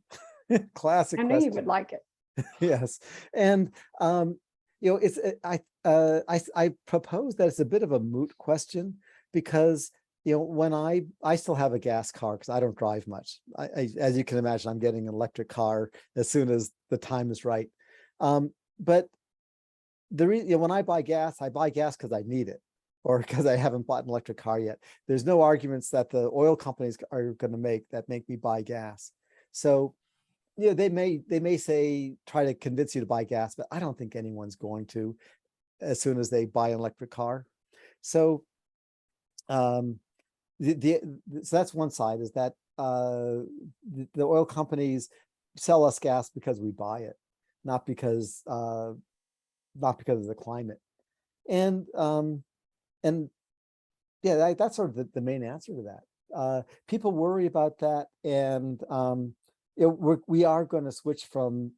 Classic I knew you would question. like it. Yes. And it's I propose that it's a bit of a moot question because when I still have a gas car because I don't drive much. As you can imagine, I'm getting an electric car as soon as the time is right. But when I buy gas because I need it or because I haven't bought an electric car yet. There's no arguments that the oil companies are going to make me buy gas. So they may say try to convince you to buy gas, but I don't think anyone's going to as soon as they buy an electric car. So so that's one side is that the oil companies sell us gas because we buy it, not because of the climate. And yeah, that's sort of the main answer to that. People worry about that, and we are going to switch from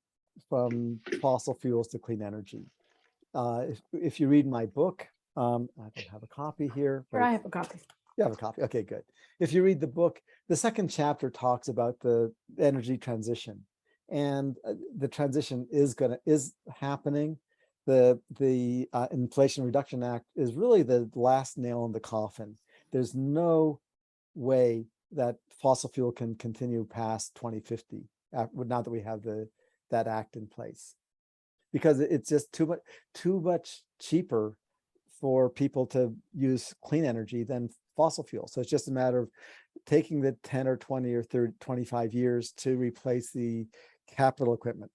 fossil fuels to clean energy. If you read my book, I don't have a copy here. Here, I have a copy. You have a copy. Okay, good. If you read the book, the second chapter talks about the energy transition, and the transition is happening. The Inflation Reduction Act is really the last nail in the coffin. There's no way that fossil fuel can continue past 2050 now that we have that act in place, because it's just too much cheaper for people to use clean energy than fossil fuel. So it's just a matter of taking the 10 or 20 or 30, 25 years to replace the capital equipment,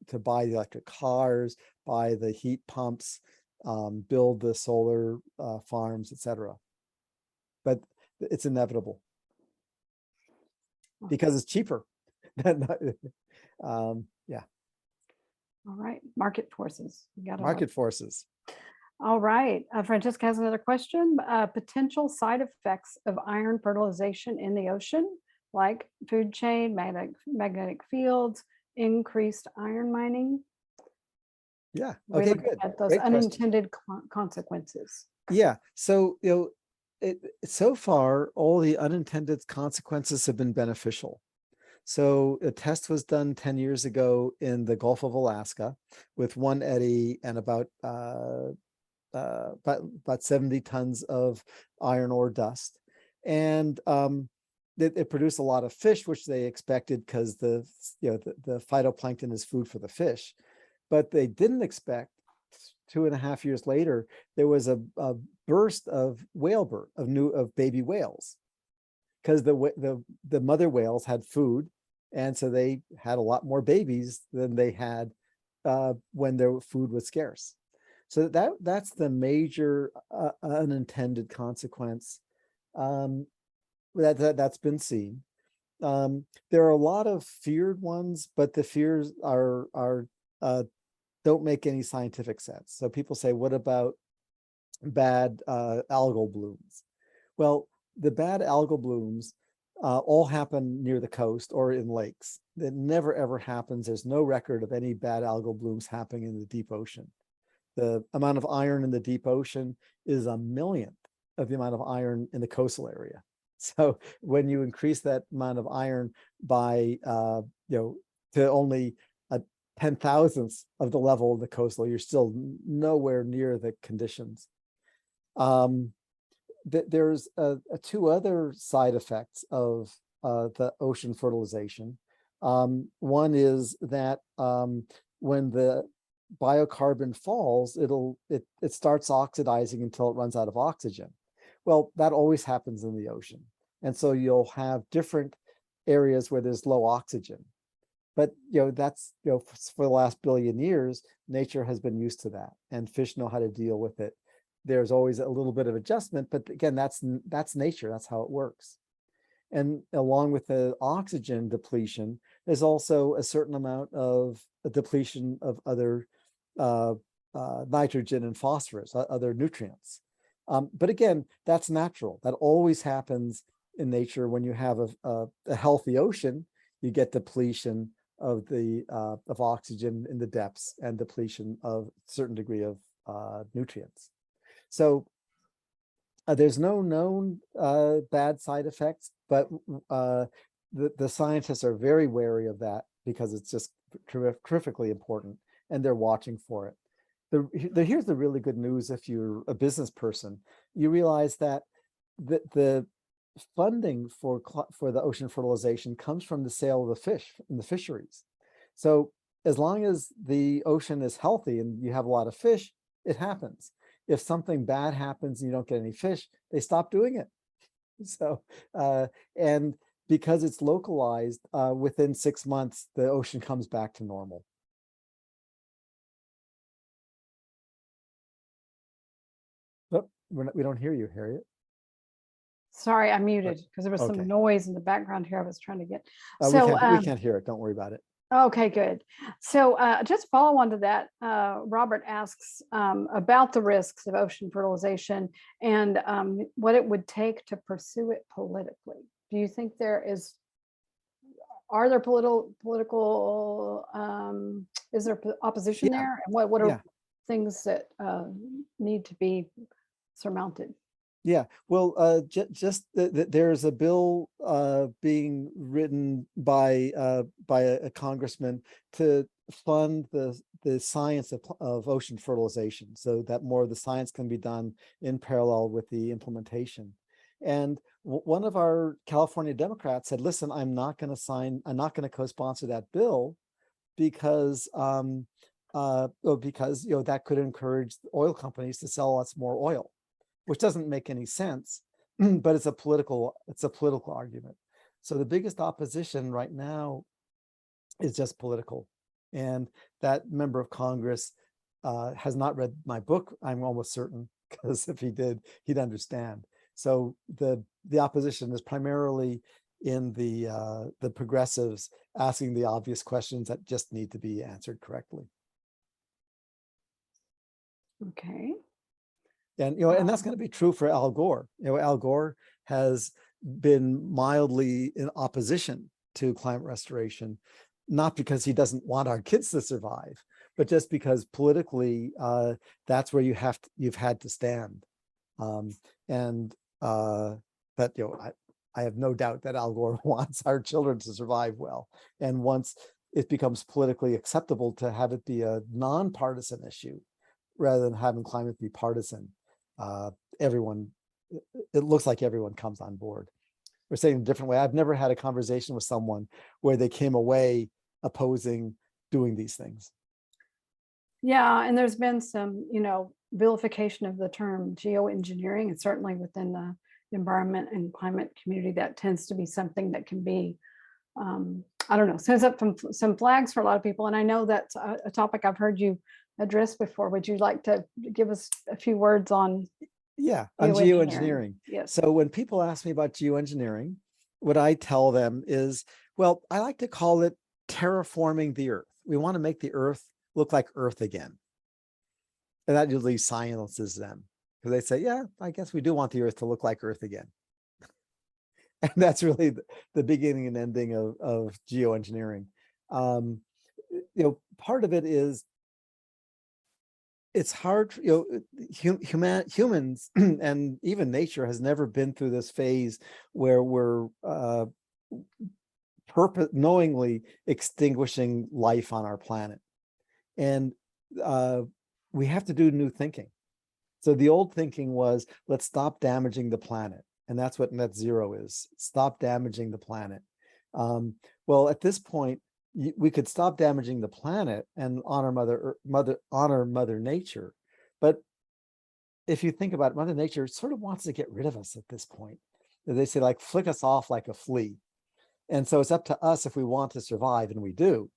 to buy the electric cars, buy the heat pumps, build the solar farms, etc. But it's inevitable because it's cheaper. Yeah. All right. Market forces. Market forces. All right. Francesca has another question. Potential side effects of iron fertilization in the ocean, like food chain, magnetic fields, increased iron mining. Yeah. We Okay, look good. at those Great question. unintended consequences. Yeah. So, so far, all the unintended consequences have been beneficial. So a test was done 10 years ago in the Gulf of Alaska with one eddy and about 70 tons of iron ore dust. And it produced a lot of fish, which they expected because the phytoplankton is food for the fish. But they didn't expect 2.5 years later, there was a burst of of baby whales, because the mother whales had food, and so they had a lot more babies than they had when their food was scarce. So that's the major unintended consequence that's been seen. There are a lot of feared ones, but the fears are don't make any scientific sense. So people say, what about bad algal blooms? Well, the bad algal blooms all happen near the coast or in lakes. That never ever happens. There's no record of any bad algal blooms happening in the deep ocean. The amount of iron in the deep ocean is 1/1,000,000th of the amount of iron in the coastal area. So when you increase that amount of iron by to only 10,000ths of the level of the coastal, you're still nowhere near the conditions. There's two other side effects of the ocean fertilization. One is that when the biocarbon falls, it starts oxidizing until it runs out of oxygen. Well, that always happens in the ocean. And so you'll have different areas where there's low oxygen. But that's for the last billion years, nature has been used to that, and fish know how to deal with it. There's always a little bit of adjustment, but again, that's nature. That's how it works. And along with the oxygen depletion, there's also a certain amount of a depletion of other nitrogen and phosphorus, other nutrients. But again, that's natural. That always happens in nature. When you have a healthy ocean, you get depletion of the of oxygen in the depths and depletion of a certain degree of nutrients. So there's no known bad side effects, but the scientists are very wary of that because it's just terrifically important, and they're watching for it. Here's the really good news. If you're a business person, you realize that the funding for the ocean fertilization comes from the sale of the fish in the fisheries. So as long as the ocean is healthy and you have a lot of fish, it happens. If something bad happens and you don't get any fish, they stop doing it. So, and because it's localized, within 6 months, the ocean comes back to normal. But we don't hear you, Harriet. Sorry, I muted because there was Okay. some noise in the background here I was trying to get. We So, can't hear it. Don't worry about it. okay, good. So just follow on to that, Robert asks about the risks of ocean fertilization and what it would take to pursue it politically. Do you think are there political, is there opposition Yeah. there? And what Yeah. are things that need to be surmounted? Yeah, well, just there's a bill being written by a congressman to fund the science of ocean fertilization, so that more of the science can be done in parallel with the implementation. And one of our California Democrats said, "Listen, I'm not going to co-sponsor that bill because because that could encourage oil companies to sell us more oil." Which doesn't make any sense, but it's a political argument. So the biggest opposition right now is just political. And that member of Congress has not read my book, I'm almost certain, because if he did, he'd understand. So the opposition is primarily in the progressives asking the obvious questions that just need to be answered correctly. Okay. And and that's going to be true for Al Gore. Al Gore has been mildly in opposition to climate restoration, not because he doesn't want our kids to survive, but just because politically that's where you've had to stand. But I have no doubt that Al Gore wants our children to survive well. And once it becomes politically acceptable to have it be a nonpartisan issue, rather than having climate be partisan, it looks like everyone comes on board. We're saying a different way. I've never had a conversation with someone where they came away opposing doing these things. Yeah, and there's been some, vilification of the term geoengineering, and certainly within the environment and climate community, that tends to be something that can be, I don't know, sends up some flags for a lot of people. And I know that's a topic I've heard you address before. Would you like to give us a few words on? Yeah, on geoengineering. Yes. So when people ask me about geoengineering, what I tell them is, well, I like to call it terraforming the earth. We want to make the earth look like Earth again. And that usually silences them because they say, yeah, I guess we do want the earth to look like Earth again. And that's really the beginning and ending of geoengineering. Part of it is it's hard, humans and even nature has never been through this phase where we're knowingly extinguishing life on our planet. And we have to do new thinking. So the old thinking was, let's stop damaging the planet. And that's what net zero is. Stop damaging the planet. Well, at this point, we could stop damaging the planet and honor Mother Nature. But if you think about it, Mother Nature sort of wants to get rid of us at this point. They say, like, flick us off like a flea. And so it's up to us if we want to survive, and we do.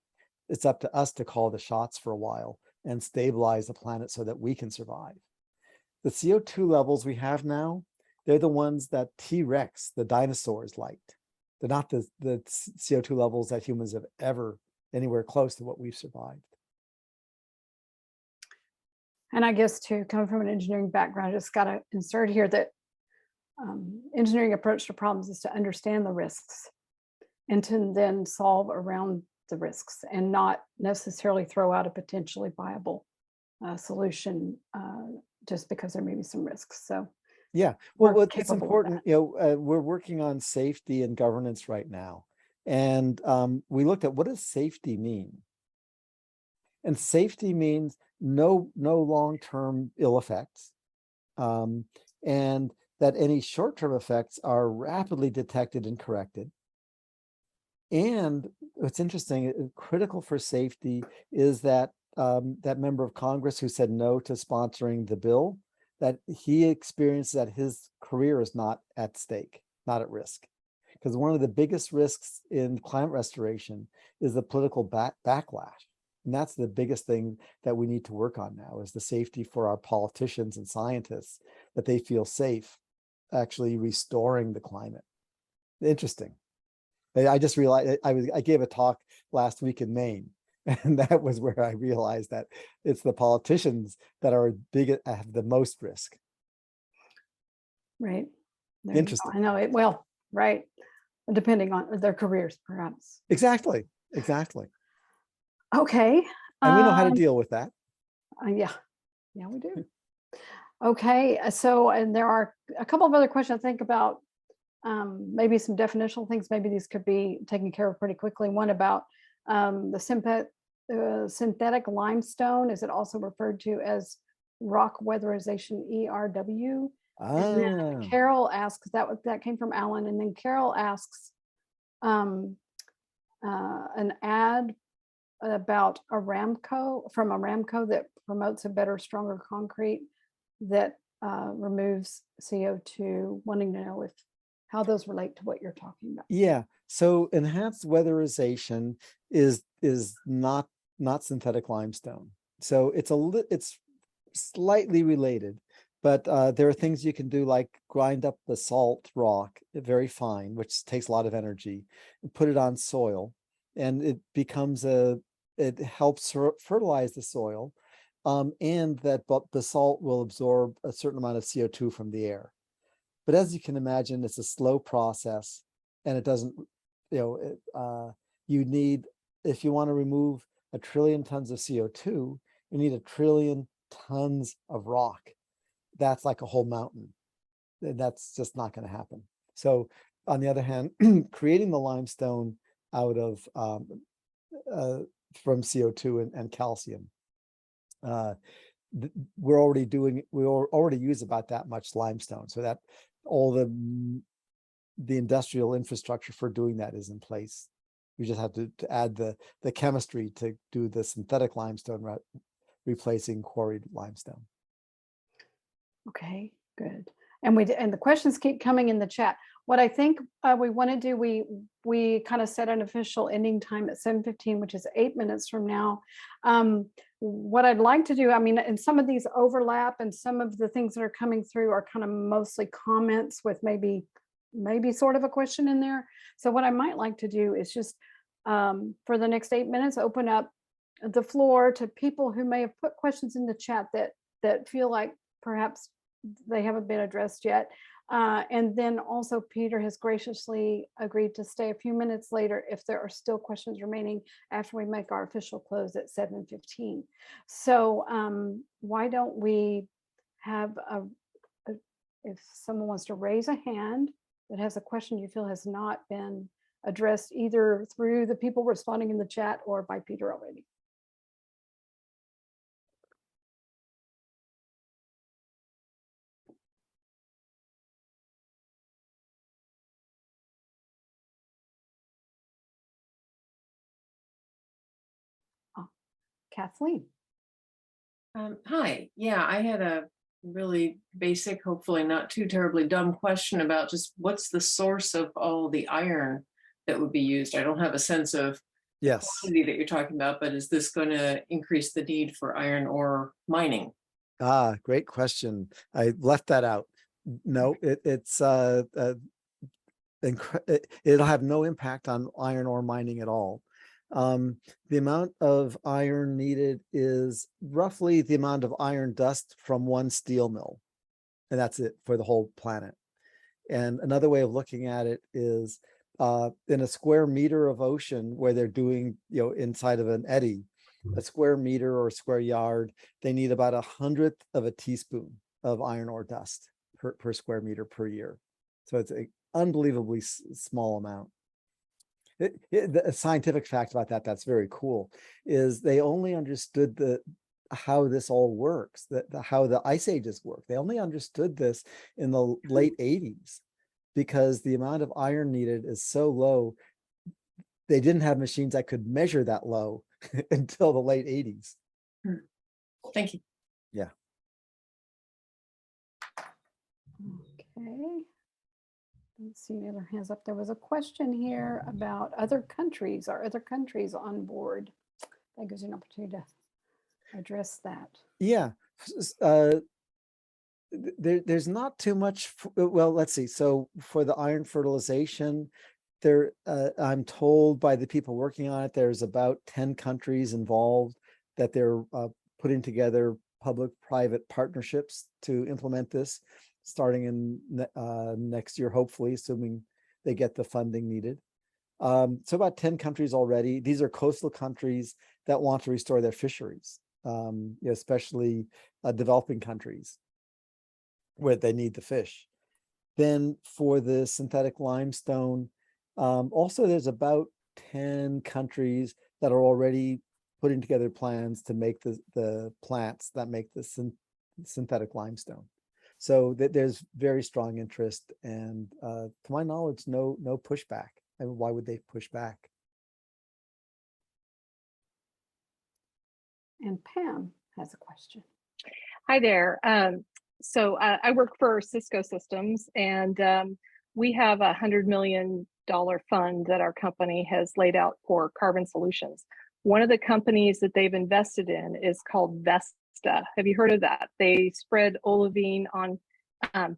It's up to us to call the shots for a while and stabilize the planet so that we can survive. The CO2 levels we have now, they're the ones that T-Rex, the dinosaurs, liked. They're not the CO2 levels that humans have ever anywhere close to what we've survived. And I guess to come from an engineering background, I just got to insert here that engineering approach to problems is to understand the risks and to then solve around the risks and not necessarily throw out a potentially viable solution just because there may be some risks. So Yeah, we're well, it's capable of important, that. we're working on safety and governance right now. And we looked at, what does safety mean? And safety means no long-term ill effects. And that any short-term effects are rapidly detected and corrected. And what's interesting, critical for safety is that that member of Congress who said no to sponsoring the bill, that he experienced that his career is not at stake, not at risk. Because one of the biggest risks in climate restoration is the political backlash. And that's the biggest thing that we need to work on now, is the safety for our politicians and scientists, that they feel safe actually restoring the climate. Interesting. I just realized I gave a talk last week in Maine, and that was where I realized that it's the politicians that are have the most risk. Right. There you go. Interesting. I know it. Well, right. Depending on their careers, perhaps. Exactly. Okay. And we know how to deal with that. Yeah. Yeah, we do. Okay. So, and there are a couple of other questions I think about, maybe some definitional things. Maybe these could be taken care of pretty quickly. One about the synthetic limestone. Is it also referred to as rock weatherization, ERW? And then Ah, Carol asks, that came from Alan, and then Carol asks an ad about Aramco that promotes a better, stronger concrete that removes CO2, wanting to know how those relate to what you're talking about. yeah. So enhanced weatherization is not synthetic limestone. So it's slightly related, but there are things you can do, like grind up the salt rock very fine, which takes a lot of energy, and put it on soil, and it becomes it helps fertilize the soil, and that the salt will absorb a certain amount of CO2 from the air. But as you can imagine, it's a slow process, and it doesn't, you need, if you want to remove 1 trillion tons of CO2, you need 1 trillion tons of rock. That's like a whole mountain. That's just not going to happen. So on the other hand, creating the limestone out of from CO2 and calcium, we already use about that much limestone, so that all the industrial infrastructure for doing that is in place. We just have to add the chemistry to do the synthetic limestone, replacing quarried limestone. Okay, good. And the questions keep coming in the chat. What I think we want to do, we kind of set an official ending time at 7:15, which is 8 minutes from now. What I'd like to do, I mean, and some of these overlap, and some of the things that are coming through are kind of mostly comments with maybe sort of a question in there. So what I might like to do is just for the next 8 minutes, open up the floor to people who may have put questions in the chat that feel like perhaps they haven't been addressed yet. And then also Peter has graciously agreed to stay a few minutes later if there are still questions remaining after we make our official close at 7:15. So why don't we have if someone wants to raise a hand that has a question you feel has not been addressed either through the people responding in the chat or by Peter already. Kathleen. Hi. Yeah, I had a really basic, hopefully not too terribly dumb question about just what's the source of all the iron that would be used. I don't have a sense of Yes. quantity that you're talking about, but is this going to increase the need for iron ore mining? Great question. I left that out. No, it's it'll have no impact on iron ore mining at all. The amount of iron needed is roughly the amount of iron dust from one steel mill, and that's it for the whole planet. And another way of looking at it is in a square meter of ocean where they're doing, inside of an eddy, a square meter or a square yard, they need about 1/100th of a teaspoon of iron ore dust per square meter per year. So it's an unbelievably small amount. The scientific fact about that's very cool is they only understood how this all works, how the ice ages work. They only understood this in the late 80s because the amount of iron needed is so low. They didn't have machines that could measure that low until the late 80s. Thank you. Yeah. Okay. Let's see any other hands up. There was a question here about other countries. Are other countries on board? That gives you an opportunity to address that. Yeah. There's not too much. Well, let's see. So for the iron fertilization, I'm told by the people working on it, there's about 10 countries involved that they're putting together public-private partnerships to implement this, starting in next year, hopefully, assuming they get the funding needed. So about 10 countries already. These are coastal countries that want to restore their fisheries, especially developing countries where they need the fish. Then for the synthetic limestone, also there's about 10 countries that are already putting together plans to make the plants that make the synthetic limestone. So there's very strong interest, and to my knowledge, no pushback. And why would they push back? And Pam has a question. Hi there. So I work for Cisco Systems, and we have $100 million fund that our company has laid out for carbon solutions. One of the companies that they've invested in is called Vesta. Have you heard of that? They spread olivine on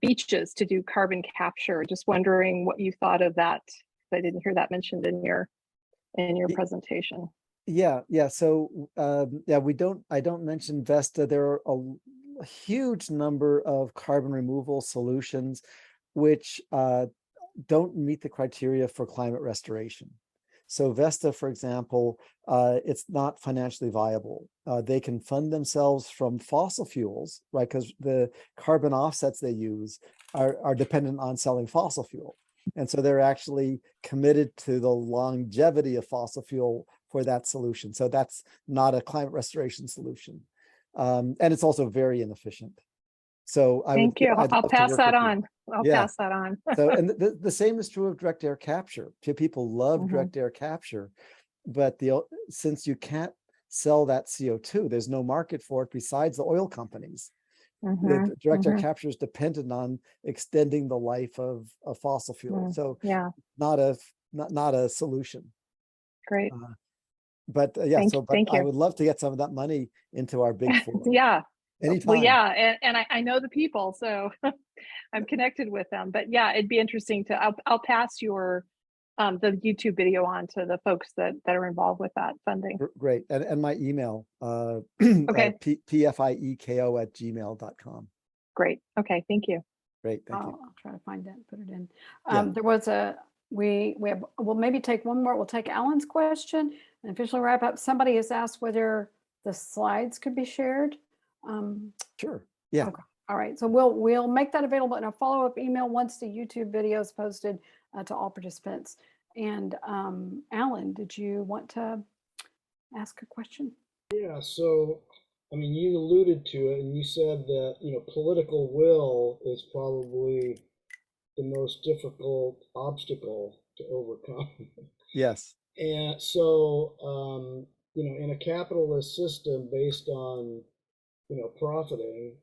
beaches to do carbon capture. Just wondering what you thought of that. I didn't hear that mentioned in your presentation. Yeah. So I don't mention Vesta. There are a huge number of carbon removal solutions which don't meet the criteria for climate restoration. So Vesta, for example, it's not financially viable. They can fund themselves from fossil fuels, right? Because the carbon offsets they use are dependent on selling fossil fuel. And so they're actually committed to the longevity of fossil fuel for that solution. So that's not a climate restoration solution. And it's also very inefficient. So Thank you. I'll pass that on. I'll pass that on. So, and the same is true of direct air capture. People love direct air capture, but since you can't sell that CO2, there's no market for it besides the oil companies. The direct air capture is dependent on extending the life of fossil fuel. So yeah, not a solution. Great. But I would love to get some of that money into our big four. Yeah. Anytime. Well, yeah, and I know the people, so I'm connected with them. But yeah, it'd be interesting to. I'll pass your the YouTube video on to the folks that are involved with that funding. Great, and my email okay, pfieko@gmail.com. Great. Okay, thank you. Great, thank you. I'll try to find that and put it in. There was we'll maybe take one more. We'll take Alan's question and officially wrap up. Somebody has asked whether the slides could be shared. Sure. Yeah. Okay. All right. So we'll make that available in a follow-up email once the YouTube video is posted to all participants. And Alan, did you want to ask a question? Yeah. So, I mean, you alluded to it, and you said that political will is probably the most difficult obstacle to overcome. Yes. And so, in a capitalist system based on profiting,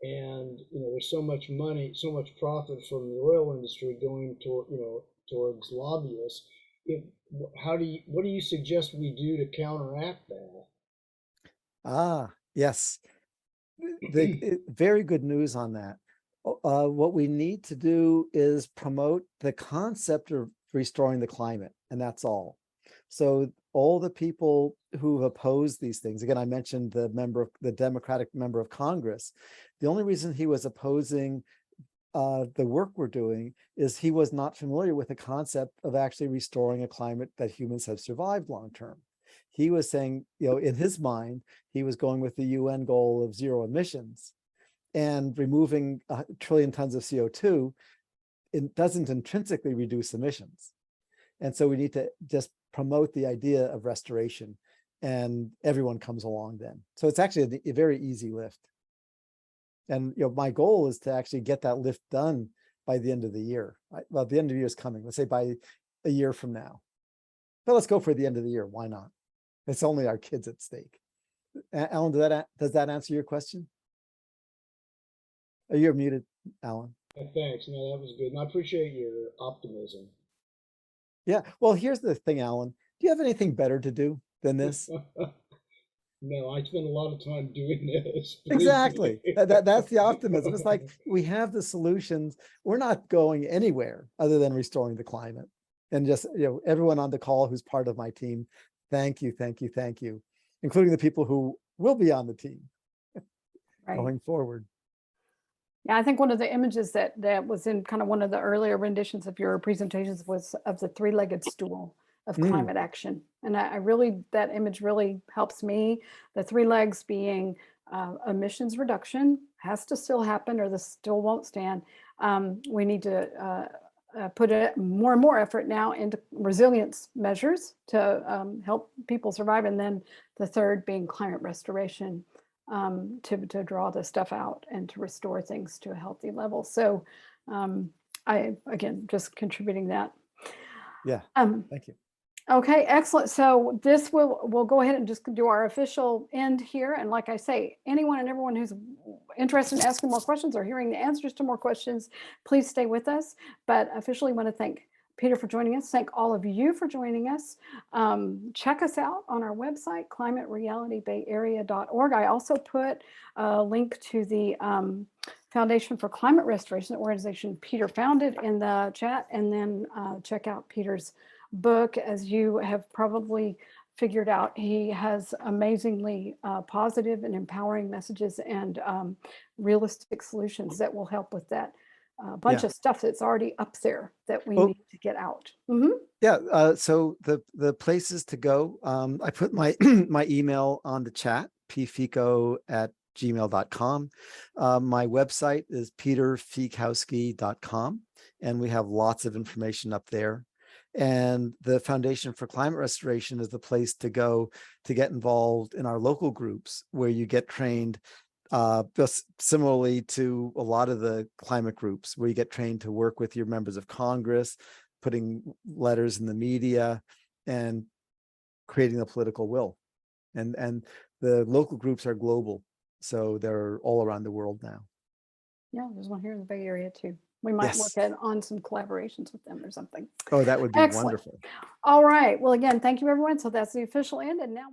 and there's so much money, so much profit from the oil industry going towards lobbyists. What do you suggest we do to counteract that? Yes. Very good news on that. What we need to do is promote the concept of restoring the climate, and that's all. So all the people who've opposed these things, again, I mentioned the Democratic member of Congress. The only reason he was opposing the work we're doing is he was not familiar with the concept of actually restoring a climate that humans have survived long term. He was saying, in his mind, he was going with the UN goal of zero emissions, and removing 1 trillion tons of CO2, it doesn't intrinsically reduce emissions. And so we need to just promote the idea of restoration, and everyone comes along then. So it's actually a very easy lift. And my goal is to actually get that lift done by the end of the year. Well, the end of the year is coming. Let's say by a year from now. But let's go for the end of the year. Why not? It's only our kids at stake. Alan, does that answer your question? Oh, you're muted, Alan. Thanks. No, that was good. And I appreciate your optimism. Yeah. Well, here's the thing, Alan. Do you have anything better to do than this? No, I spend a lot of time doing this. Exactly. That's the optimism. It's like we have the solutions. We're not going anywhere other than restoring the climate. And just, everyone on the call who's part of my team, thank you, thank you, thank you, including the people who will be on the team going forward. Yeah, I think one of the images that was in kind of one of the earlier renditions of your presentations was of the three-legged stool of climate action. And I really, that image really helps me. The three legs being emissions reduction has to still happen, or this still won't stand. We need to put more and more effort now into resilience measures to help people survive. And then the third being climate restoration, to draw the stuff out and to restore things to a healthy level. So I, again, just contributing that. Yeah, thank you. Okay, excellent. So this we'll go ahead and just do our official end here. And like I say, anyone and everyone who's interested in asking more questions or hearing the answers to more questions, please stay with us. But officially want to thank Peter for joining us. Thank all of you for joining us. Check us out on our website, climaterealitybayarea.org. I also put a link to the Foundation for Climate Restoration, the organization Peter founded, in the chat. And then check out Peter's book. As you have probably figured out, he has amazingly positive and empowering messages and realistic solutions that will help with that bunch of stuff that's already up there that we need to get out. Yeah. So the places to go, I put my my email on the chat, pfico@gmail.com. My website is peterfiekowsky.com, and we have lots of information up there. And the Foundation for Climate Restoration is the place to go to get involved in our local groups, where you get trained just similarly to a lot of the climate groups, where you get trained to work with your members of Congress, putting letters in the media and creating the political will. And the local groups are global, so they're all around the world now. Yeah, there's one here in the Bay Area too. We might work on some collaborations with them or something. Oh, that would be wonderful. All right. Well, again, thank you, everyone. So that's the official end. And now